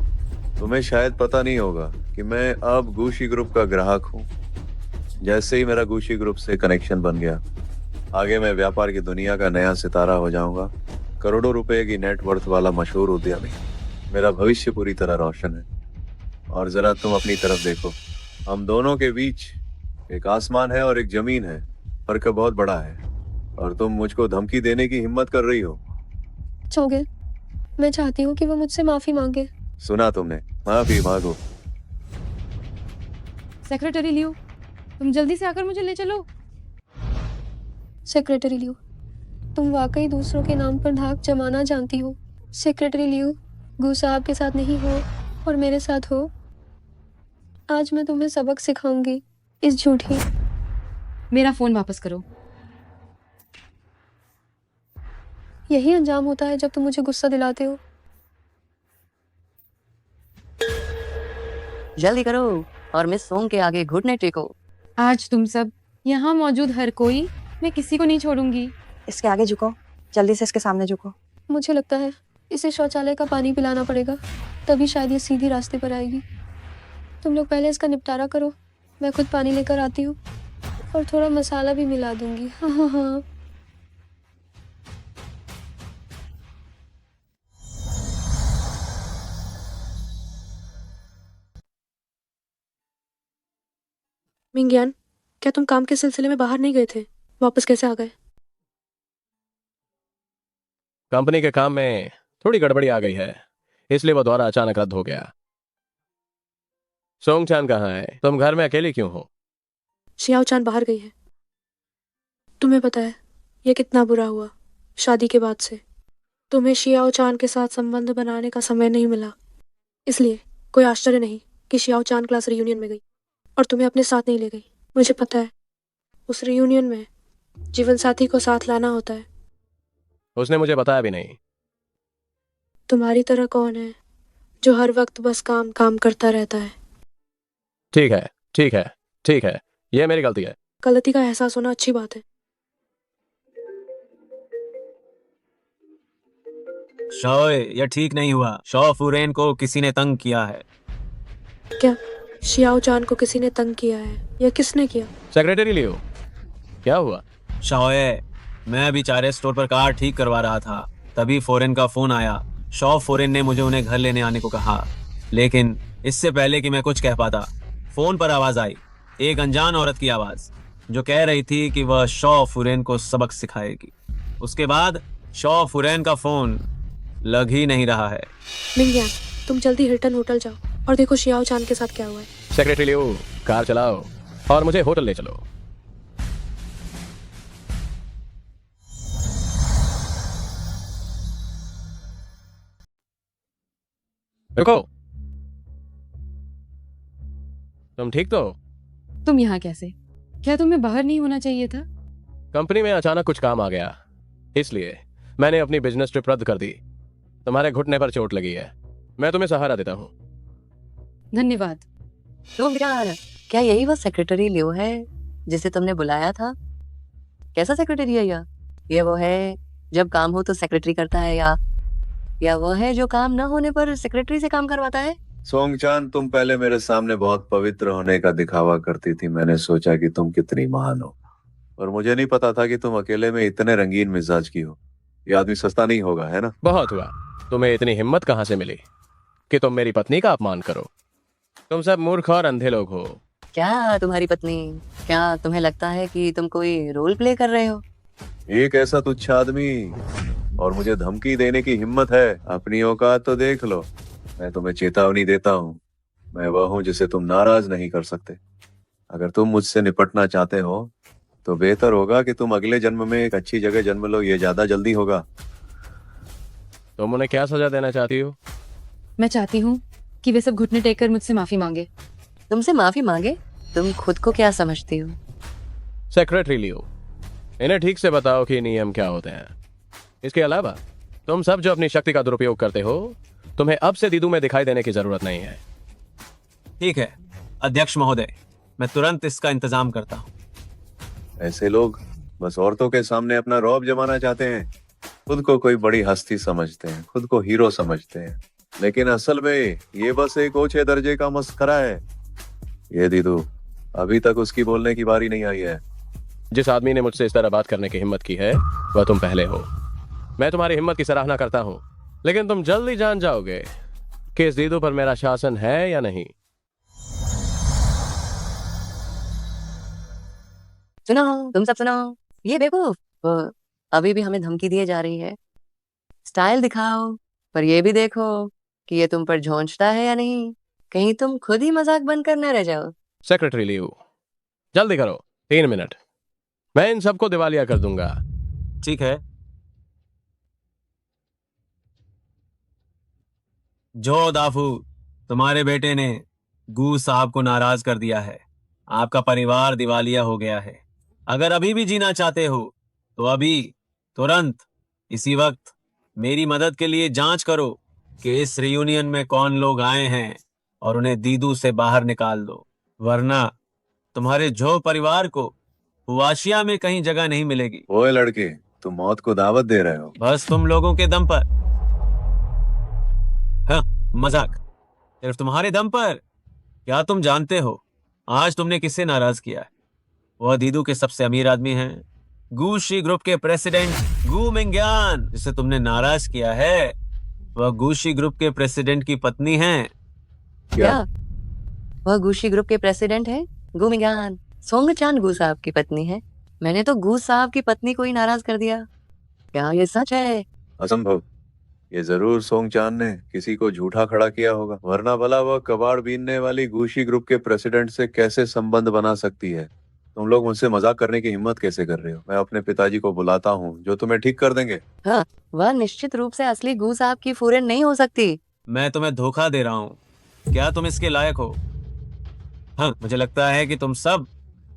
तुम्हें शायद पता नहीं होगा कि मैं अब गुशी ग्रुप का ग्राहक हूँ। जैसे ही मेरा गुशी ग्रुप से कनेक्शन बन गया, आगे मैं व्यापार की दुनिया का नया सितारा हो जाऊंगा, करोड़ों रुपए की नेटवर्थ वाला मशहूर उद्यमी। मेरा भविष्य पूरी तरह रोशन है। और जरा तुम अपनी तरफ देखो, हम दोनों के बीच एक आसमान है और एक जमीन है। फर्क बहुत बड़ा है और तुम मुझको धमकी देने की हिम्मत कर रही हो। चौगिल, मैं चाहती हूँ कि वो मुझसे माफी मांगे। सुना तुमने, माफी मांगो। सेक्रेटरी लियो, तुम जल्दी से आकर मुझे ले चलो। सेक्रेटरी लियो, तुम वाकई दूसरों के नाम पर धाक जमाना जानती हो। सेक्रेटरी लियो, गू साहब के साथ नहीं हो और मेरे साथ हो। आज मैं तुम्हें सबक सिखाऊंगी, इस झूठी। मेरा फोन वापस करो। यही अंजाम होता है जब तुम मुझे गुस्सा दिलाते हो। जल्दी करो और मिस सोंग के आगे घुटने टेको। आज तुम सब, यहाँ मौजूद हर कोई, मैं किसी को नहीं छोड़ूंगी। इसके आगे झुको, जल्दी से इसके सामने झुको। मुझे लगता है इसे शौचालय का पानी पिलाना पड़ेगा, तभी शायद ये सीधी रास्ते पर आएगी। तुम लोग पहले इसका निपटारा करो, मैं खुद पानी लेकर आती हूँ और थोड़ा मसाला भी मिला दूंगी। हाँ हाँ हाँ। मिंग्यान, क्या तुम काम के सिलसिले में बाहर नहीं गए थे? वापस कैसे आ गए? कंपनी के काम में थोड़ी गड़बड़ी आ गई है, इसलिए वो दौरा अचानक रद्द हो गया। सोंगचान कहाँ है? तुम घर में अकेली क्यों हो? शियाओ चान बाहर गई है। तुम्हें पता है ये कितना बुरा हुआ शादी के बाद से। तुम्हें शियाओ चान के साथ संबंध बनाने का समय नहीं मिला, इसलिए कोई आश्चर्य नहीं कि शियाओ चान क्लास रियूनियन में गई और तुम्हें अपने साथ नहीं ले गई। मुझे पता है उस रियूनियन में जीवन साथी को साथ लाना होता है। उसने मुझे बताया भी नहीं। तुम्हारी तरह कौन है जो हर वक्त बस काम काम करता रहता है? ठीक है, ठीक है, ठीक है, यह मेरी गलती है। गलती का एहसास होना अच्छी बात है। शॉय, यह ठीक नहीं हुआ। शॉ फुरेन को किसी ने तंग किया है। क्या शियाओ चान को किसी ने तंग किया है? या किसने किया? सेक्रेटरी लियो, क्या हुआ? शॉय, मैं अभी चारे स्टोर पर कार ठीक करवा रहा था, तभी फोरेन का फोन आया। शॉ फोरेन ने मुझे उन्हें घर लेने आने को कहा, लेकिन इससे पहले कि मैं कुछ कह पाता, फोन पर आवाज आई, एक अनजान औरत की आवाज, जो कह रही थी कि वह शॉ फुरेन को सबक सिखाएगी। उसके बाद शॉ फुरेन का फोन लग ही नहीं रहा है। मिंग्यान, तुम जल्दी हिल्टन होटल जाओ और देखो शियाओ चान के साथ क्या हुआ है। सेक्रेटरी लियो, कार चलाओ और मुझे होटल ले चलो। रुको, तुम ठीक तो? तुम यहाँ कैसे? क्या तुम्हें बाहर नहीं होना चाहिए था? कंपनी में अचानक कुछ काम आ गया, इसलिए मैंने अपनी बिजनेस ट्रिप रद्द कर दी। तुम्हारे घुटने पर चोट लगी है, मैं तुम्हें सहारा देता हूँ। धन्यवाद। तो क्या यही वो सेक्रेटरी लियो है जिसे तुमने बुलाया था? कैसा सेक्रेटरी है यह? ये वो है जब काम हो तो सेक्रेटरी करता है, या वो है जो काम ना होने पर सेक्रेटरी से काम करवाता है? सोंगचान, तुम पहले मेरे सामने बहुत पवित्र होने का दिखावा करती थी। मैंने सोचा कि तुम कितनी महान हो, और मुझे नहीं पता था कि तुम अकेले में इतने रंगीन मिजाज की हो। ये आदमी सस्ता नहीं होगा, है ना? बहुत हुआ। तुम्हें इतनी हिम्मत कहाँ से मिली कि तुम मेरी पत्नी का अपमान करो? तुम सब मूर्ख और अंधे लोग हो। क्या तुम्हारी पत्नी? क्या तुम्हें लगता है कि तुम कोई रोल प्ले कर रहे हो? एक ऐसा तुच्छ आदमी और मुझे धमकी देने की हिम्मत है? अपनी औकात तो देख लो। मैं तुम्हें चेतावनी देता हूँ, मैं वह हूँ जिसे तुम नाराज नहीं कर सकते। अगर तुम मुझसे निपटना चाहते हो तो बेहतर होगा कि तुम अगले जन्म में एक अच्छी जगह जन्म लो, ये ज्यादा जल्दी होगा। तुम उन्हें क्या सजा देना चाहती हो? मैं चाहती हूँ कि वे सब घुटने टेक कर मुझसे माफी मांगे। तुमसे माफी मांगे? तुम खुद को क्या समझती हो? सेक्रेटरी लियो, इन्हें ठीक से बताओ कि नियम क्या होते हैं। इसके अलावा तुम सब जो अपनी शक्ति का दुरुपयोग करते हो, तुम्हें अब से दीदू में दिखाई देने की जरूरत नहीं है। ठीक है अध्यक्ष महोदय, मैं तुरंत इसका इंतजाम करता हूँ। ऐसे लोग बस औरतों के सामने अपना रौब जमाना चाहते हैं, खुद को कोई बड़ी हस्ती समझते हैं, खुद को हीरो समझते हैं, लेकिन असल में ये बस एक ओछे दर्जे का मस्खरा है। ये दीदू, अभी तक उसकी बोलने की बारी नहीं आई है। जिस आदमी ने मुझसे इस तरह बात करने की हिम्मत की है वह तुम पहले हो। मैं तुम्हारी हिम्मत की सराहना करता हूं, लेकिन तुम जल्दी जान जाओगे कि इस दीदू पर मेरा शासन है या नहीं। सुनो, तुम सब सुनो, ये बेवकूफ वो अभी भी हमें धमकी दिए जा रही है। स्टाइल दिखाओ, पर ये भी देखो कि ये तुम पर झोंचता है या नहीं, कहीं तुम खुद ही मजाक बंद कर न रह जाओ। सेक्रेटरी लियू, जल्दी करो, 3 मिनट, मैं इन सबको दिवालिया कर दूंगा। ठीक है। जो दाफू, तुम्हारे बेटे ने गू साहब को नाराज कर दिया है। आपका परिवार दिवालिया हो गया है। अगर अभी भी जीना चाहते हो तो अभी तुरंत इसी वक्त मेरी मदद के लिए जांच करो कि इस रियूनियन में कौन लोग आए हैं और उन्हें दीदू से बाहर निकाल दो, वरना तुम्हारे जो परिवार को हुआशिया में कहीं जगह नहीं मिलेगी। ओए लड़के, तुम मौत को दावत दे रहे हो? बस तुम लोगों के दम पर। हाँ, मजाक, सिर्फ तुम्हारे दम पर। क्या तुम जानते हो आज तुमने किससे नाराज किया है? वह दीदू के सबसे अमीर आदमी हैं, गूशी ग्रुप के प्रेसिडेंट गू मिंग्यान। जिसे तुमने नाराज किया है वह गूशी ग्रुप के प्रेसिडेंट की पत्नी है। क्या वह गूशी ग्रुप के प्रेसिडेंट है? गू मिंग्यान सोंग चान गू साहब की पत्नी है। मैंने तो गू साहब की पत्नी को ही नाराज कर दिया। क्या ये सच है? असंभव। ये जरूर सोंग चान ने किसी को झूठा खड़ा किया होगा, वरना भला वह कबाड़ बीनने वाली गूशी ग्रुप के प्रेसिडेंट से कैसे संबंध बना सकती है? तुम लोग मुझसे मजाक करने की हिम्मत कैसे कर रहे हो? मैं अपने पिताजी को बुलाता हूँ, जो तुम्हें ठीक कर देंगे। हाँ, वह निश्चित रूप से असली गू साहब की फूरन नहीं हो सकती। मैं तुम्हें धोखा दे रहा हूँ, क्या तुम इसके लायक हो? हाँ, मुझे लगता है कि तुम सब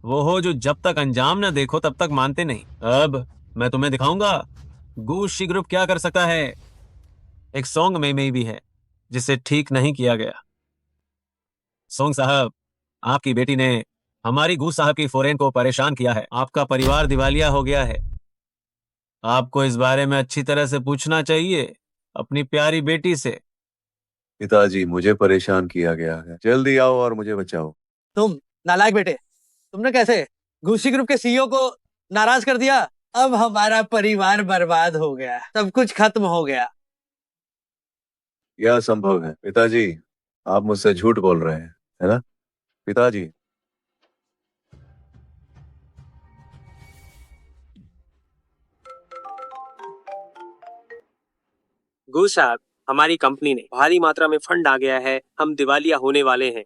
वो हो जो जब तक अंजाम न देखो तब तक मानते नहीं। अब मैं तुम्हें दिखाऊंगा गूशी ग्रुप क्या कर सकता है। एक सोंग में भी है जिसे ठीक नहीं किया गया। सोंग साहब, आपकी बेटी ने हमारी गू साहब की फोरेन को परेशान किया है। आपका परिवार दिवालिया हो गया है। आपको इस बारे में अच्छी तरह से पूछना चाहिए अपनी प्यारी बेटी से। पिताजी, मुझे परेशान किया गया है, जल्दी आओ और मुझे बचाओ। तुम नालायक बेटे, तुमने कैसे गूशी ग्रुप के सीईओ को नाराज कर दिया? अब हमारा परिवार बर्बाद हो गया, सब कुछ खत्म हो गया। यह संभव है पिताजी, आप मुझसे झूठ बोल रहे हैं, है ना पिताजी? गू साहब, हमारी कंपनी ने भारी मात्रा में फंड आ गया है, हम दिवालिया होने वाले हैं।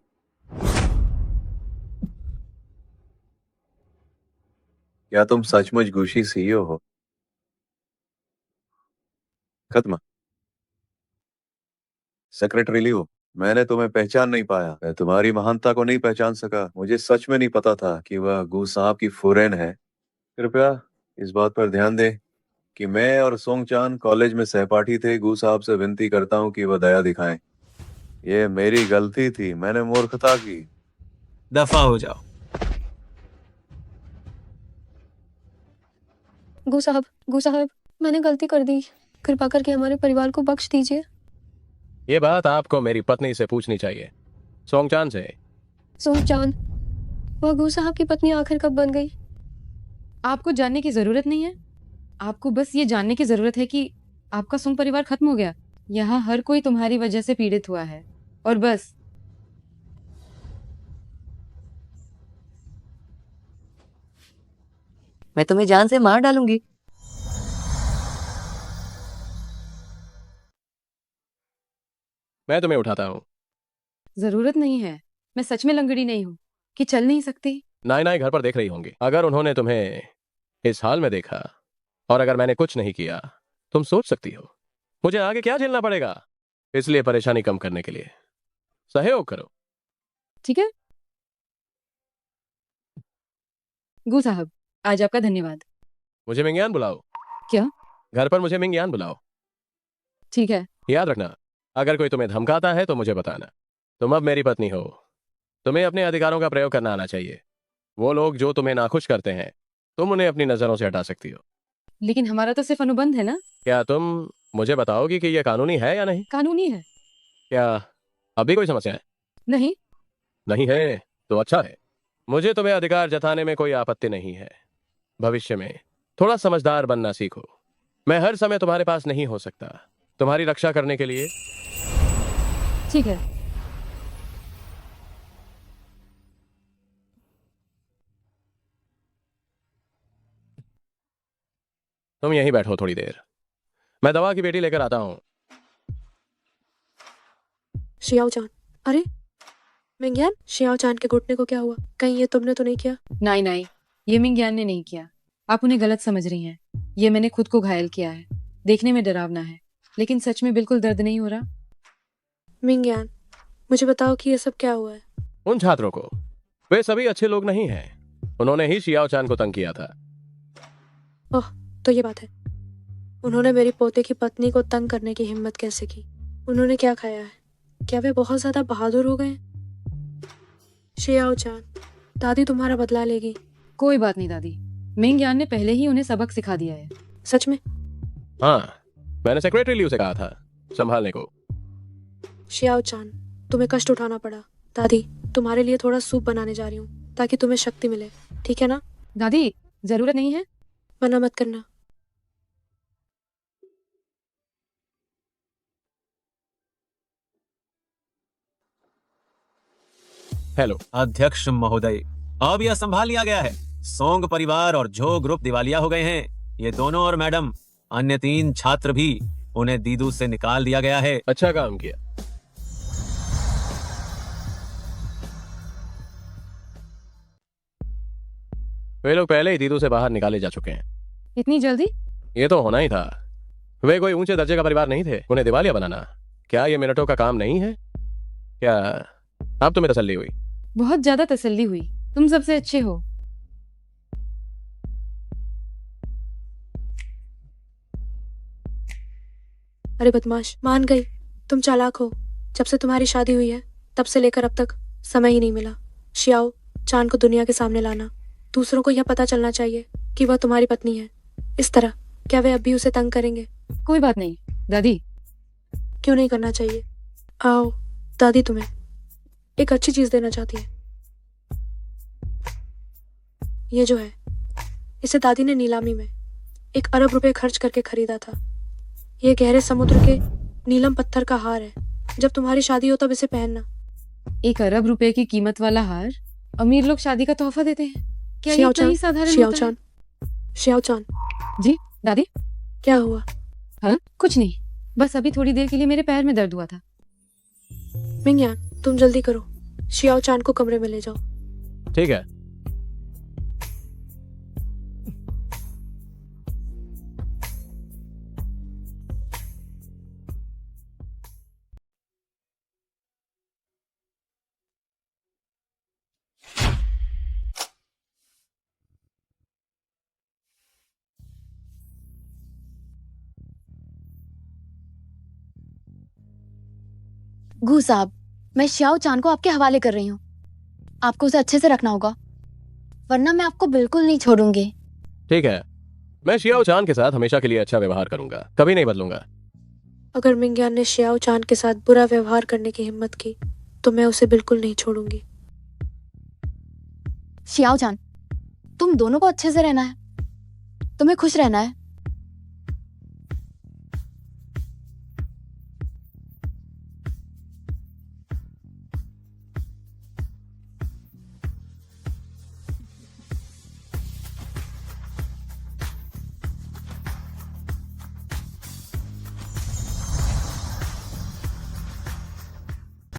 क्या तुम सचमुच गूशी सीईओ हो? खत्म। सेक्रेटरी लियो, मैंने तुम्हें पहचान नहीं पाया, मैं तुम्हारी महानता को नहीं पहचान सका। मुझे सच में नहीं पता था कि वह गू साहब की फुरेन है। कृपया इस बात पर ध्यान दें कि मैं और सोंग चान कॉलेज में सहपाठी थे। गू साहब से विनती करता हूँ कि वह दया दिखाएं। ये मेरी गलती थी, मैंने मूर्खता की। दफा हो जाओ। गू साहब, मैंने गलती कर दी, कृपा करके हमारे परिवार को बख्श दीजिए। ये बात आपको मेरी पत्नी से पूछनी चाहिए, सोंगचान से। सोंगचान, वह गू साहब की पत्नी आखिर कब बन गई? आपको जानने की जरूरत नहीं है। आपको बस ये जानने की जरूरत है कि आपका सुंग परिवार खत्म हो गया। यहाँ हर कोई तुम्हारी वजह से पीड़ित हुआ है, और बस। मैं तुम्हें जान से मार डालूंगी। मैं तुम्हें उठाता हूँ। जरूरत नहीं है, मैं सच में लंगड़ी नहीं हूँ कि चल नहीं सकती। नाई नाई घर पर देख रही होंगी। अगर उन्होंने तुम्हें इस हाल में देखा और अगर मैंने कुछ नहीं किया, तुम सोच सकती हो मुझे आगे क्या झेलना पड़ेगा। इसलिए परेशानी कम करने के लिए सहयोग करो। ठीक है गू साहब, आज आपका धन्यवाद। मुझे मिंग्यान बुलाओ। क्या? घर पर मुझे मिंग्यान बुलाओ। ठीक है। याद रखना, अगर कोई तुम्हें धमकाता है तो मुझे बताना। तुम अब मेरी पत्नी हो, तुम्हें अपने अधिकारों का प्रयोग करना आना चाहिए। वो लोग जो तुम्हें नाखुश करते हैं तुम उन्हें अपनी नजरों से हटा सकती हो। लेकिन हमारा तो सिर्फ अनुबंध है ना। क्या तुम मुझे बताओगी कि यह कानूनी है या नहीं? कानूनी है। क्या अभी कोई समस्या है? नहीं। नहीं है तो अच्छा है। मुझे तुम्हें अधिकार जताने में कोई आपत्ति नहीं है। भविष्य में थोड़ा समझदार बनना सीखो। मैं हर समय तुम्हारे पास नहीं हो सकता। तुम्हारी रक्षा करने के लिए ठीक है। तुम यहीं बैठो थोड़ी देर, मैं दवा की पेटी लेकर आता हूँ। शियाओ चान, अरे मिंगयान, शियाओ चान के घुटने को क्या हुआ? कहीं ये तुमने तो नहीं किया? नहीं नहीं, ये मिंगयान ने नहीं किया। आप उन्हें गलत समझ रही हैं। ये मैंने खुद को घायल किया है। देखने में डरावना है, लेकिन सच में बिल्कुल दर्द नहीं हो रहा। मिंगयान, मुझे बताओ कि ये सब क्या हुआ है? उन छात्रों को, वे सभी अच्छे लोग नहीं हैं। उन्होंने ही शियाओ चान को तंग किया था। ओह, तो ये बात है। उन्होंने मेरी पोते की पत्नी को तंग करने की हिम्मत कैसे की? उन्होंने क्या खाया है? क्या वे बहुत ज्यादा बहादुर हो गए? शियाओ चान, दादी तुम्हारा बदला लेगी। कोई बात नहीं दादी, मिंगयान ने पहले ही उन्हें सबक सिखा दिया है। सच में? हाँ, मैंने सेक्रेटरी लियू से कहा था संभालने को। शियाओ चान, तुम्हें कष्ट उठाना पड़ा। दादी, तुम्हारे लिए थोड़ा सूप बनाने जा रही हूँ ताकि तुम्हें शक्ति मिले, ठीक है ना? दादी, जरूरत नहीं है। मना मत करना। हेलो अध्यक्ष महोदय, अब यह संभाल लिया गया है। सोंग परिवार और झो ग्रुप दिवालिया हो गए हैं। ये दोनों और मैडम, अन्य 3 छात्र भी, उन्हें दीदू से निकाल दिया गया है। अच्छा काम किया। वे लोग पहले ही दीदू से बाहर निकाले जा चुके हैं। इतनी जल्दी? ये तो होना ही था। वे कोई ऊंचे दर्जे का परिवार नहीं थे। उन्हें दिवालिया बनाना, क्या ये मिनटों का काम नहीं है? क्या अब तुम्हें तसल्ली हुई? बहुत ज्यादा तसल्ली हुई। तुम सबसे अच्छे हो। अरे बदमाश, मान गई। तुम चालाक हो। जब से तुम्हारी शादी हुई है तब से लेकर अब तक समय ही नहीं मिला शियाओ चान को दुनिया के सामने लाना। दूसरों को यह पता चलना चाहिए कि वह तुम्हारी पत्नी है। इस तरह क्या वे अब भी उसे तंग करेंगे? कोई बात नहीं दादी। क्यों नहीं करना चाहिए? आओ, दादी तुम्हें एक अच्छी चीज देना चाहती है। ये जो है, इसे दादी ने नीलामी में 1 अरब रुपए खर्च करके खरीदा था। यह गहरे समुद्र के नीलम पत्थर का हार है। जब तुम्हारी शादी हो तब इसे पहनना। 1 अरब रुपए की कीमत वाला हार अमीर लोग शादी का तोहफा देते हैं। क्या ये शियाओ इतना ही चान, साधारण शियाओ होता है? चान, शियाओ चान। जी दादी। क्या हुआ? हाँ कुछ नहीं, बस अभी थोड़ी देर के लिए मेरे पैर में दर्द हुआ था। मिंगयान, तुम जल्दी करो। शियाओ चान को कमरे में ले जाओ। ठीक है। गू साहब, मैं शियाओ चान को आपके हवाले कर रही हूँ। आपको उसे अच्छे से रखना होगा, वरना मैं आपको बिल्कुल नहीं छोड़ूंगी। ठीक है, मैं शियाओ चान के साथ हमेशा के लिए अच्छा व्यवहार करूंगा, कभी नहीं बदलूंगा। अगर मिंगयान ने शियाओ चान के साथ बुरा व्यवहार करने की हिम्मत की तो मैं उसे बिल्कुल नहीं छोड़ूंगी। शियाओ चान, तुम दोनों को अच्छे से रहना है, तुम्हें खुश रहना है।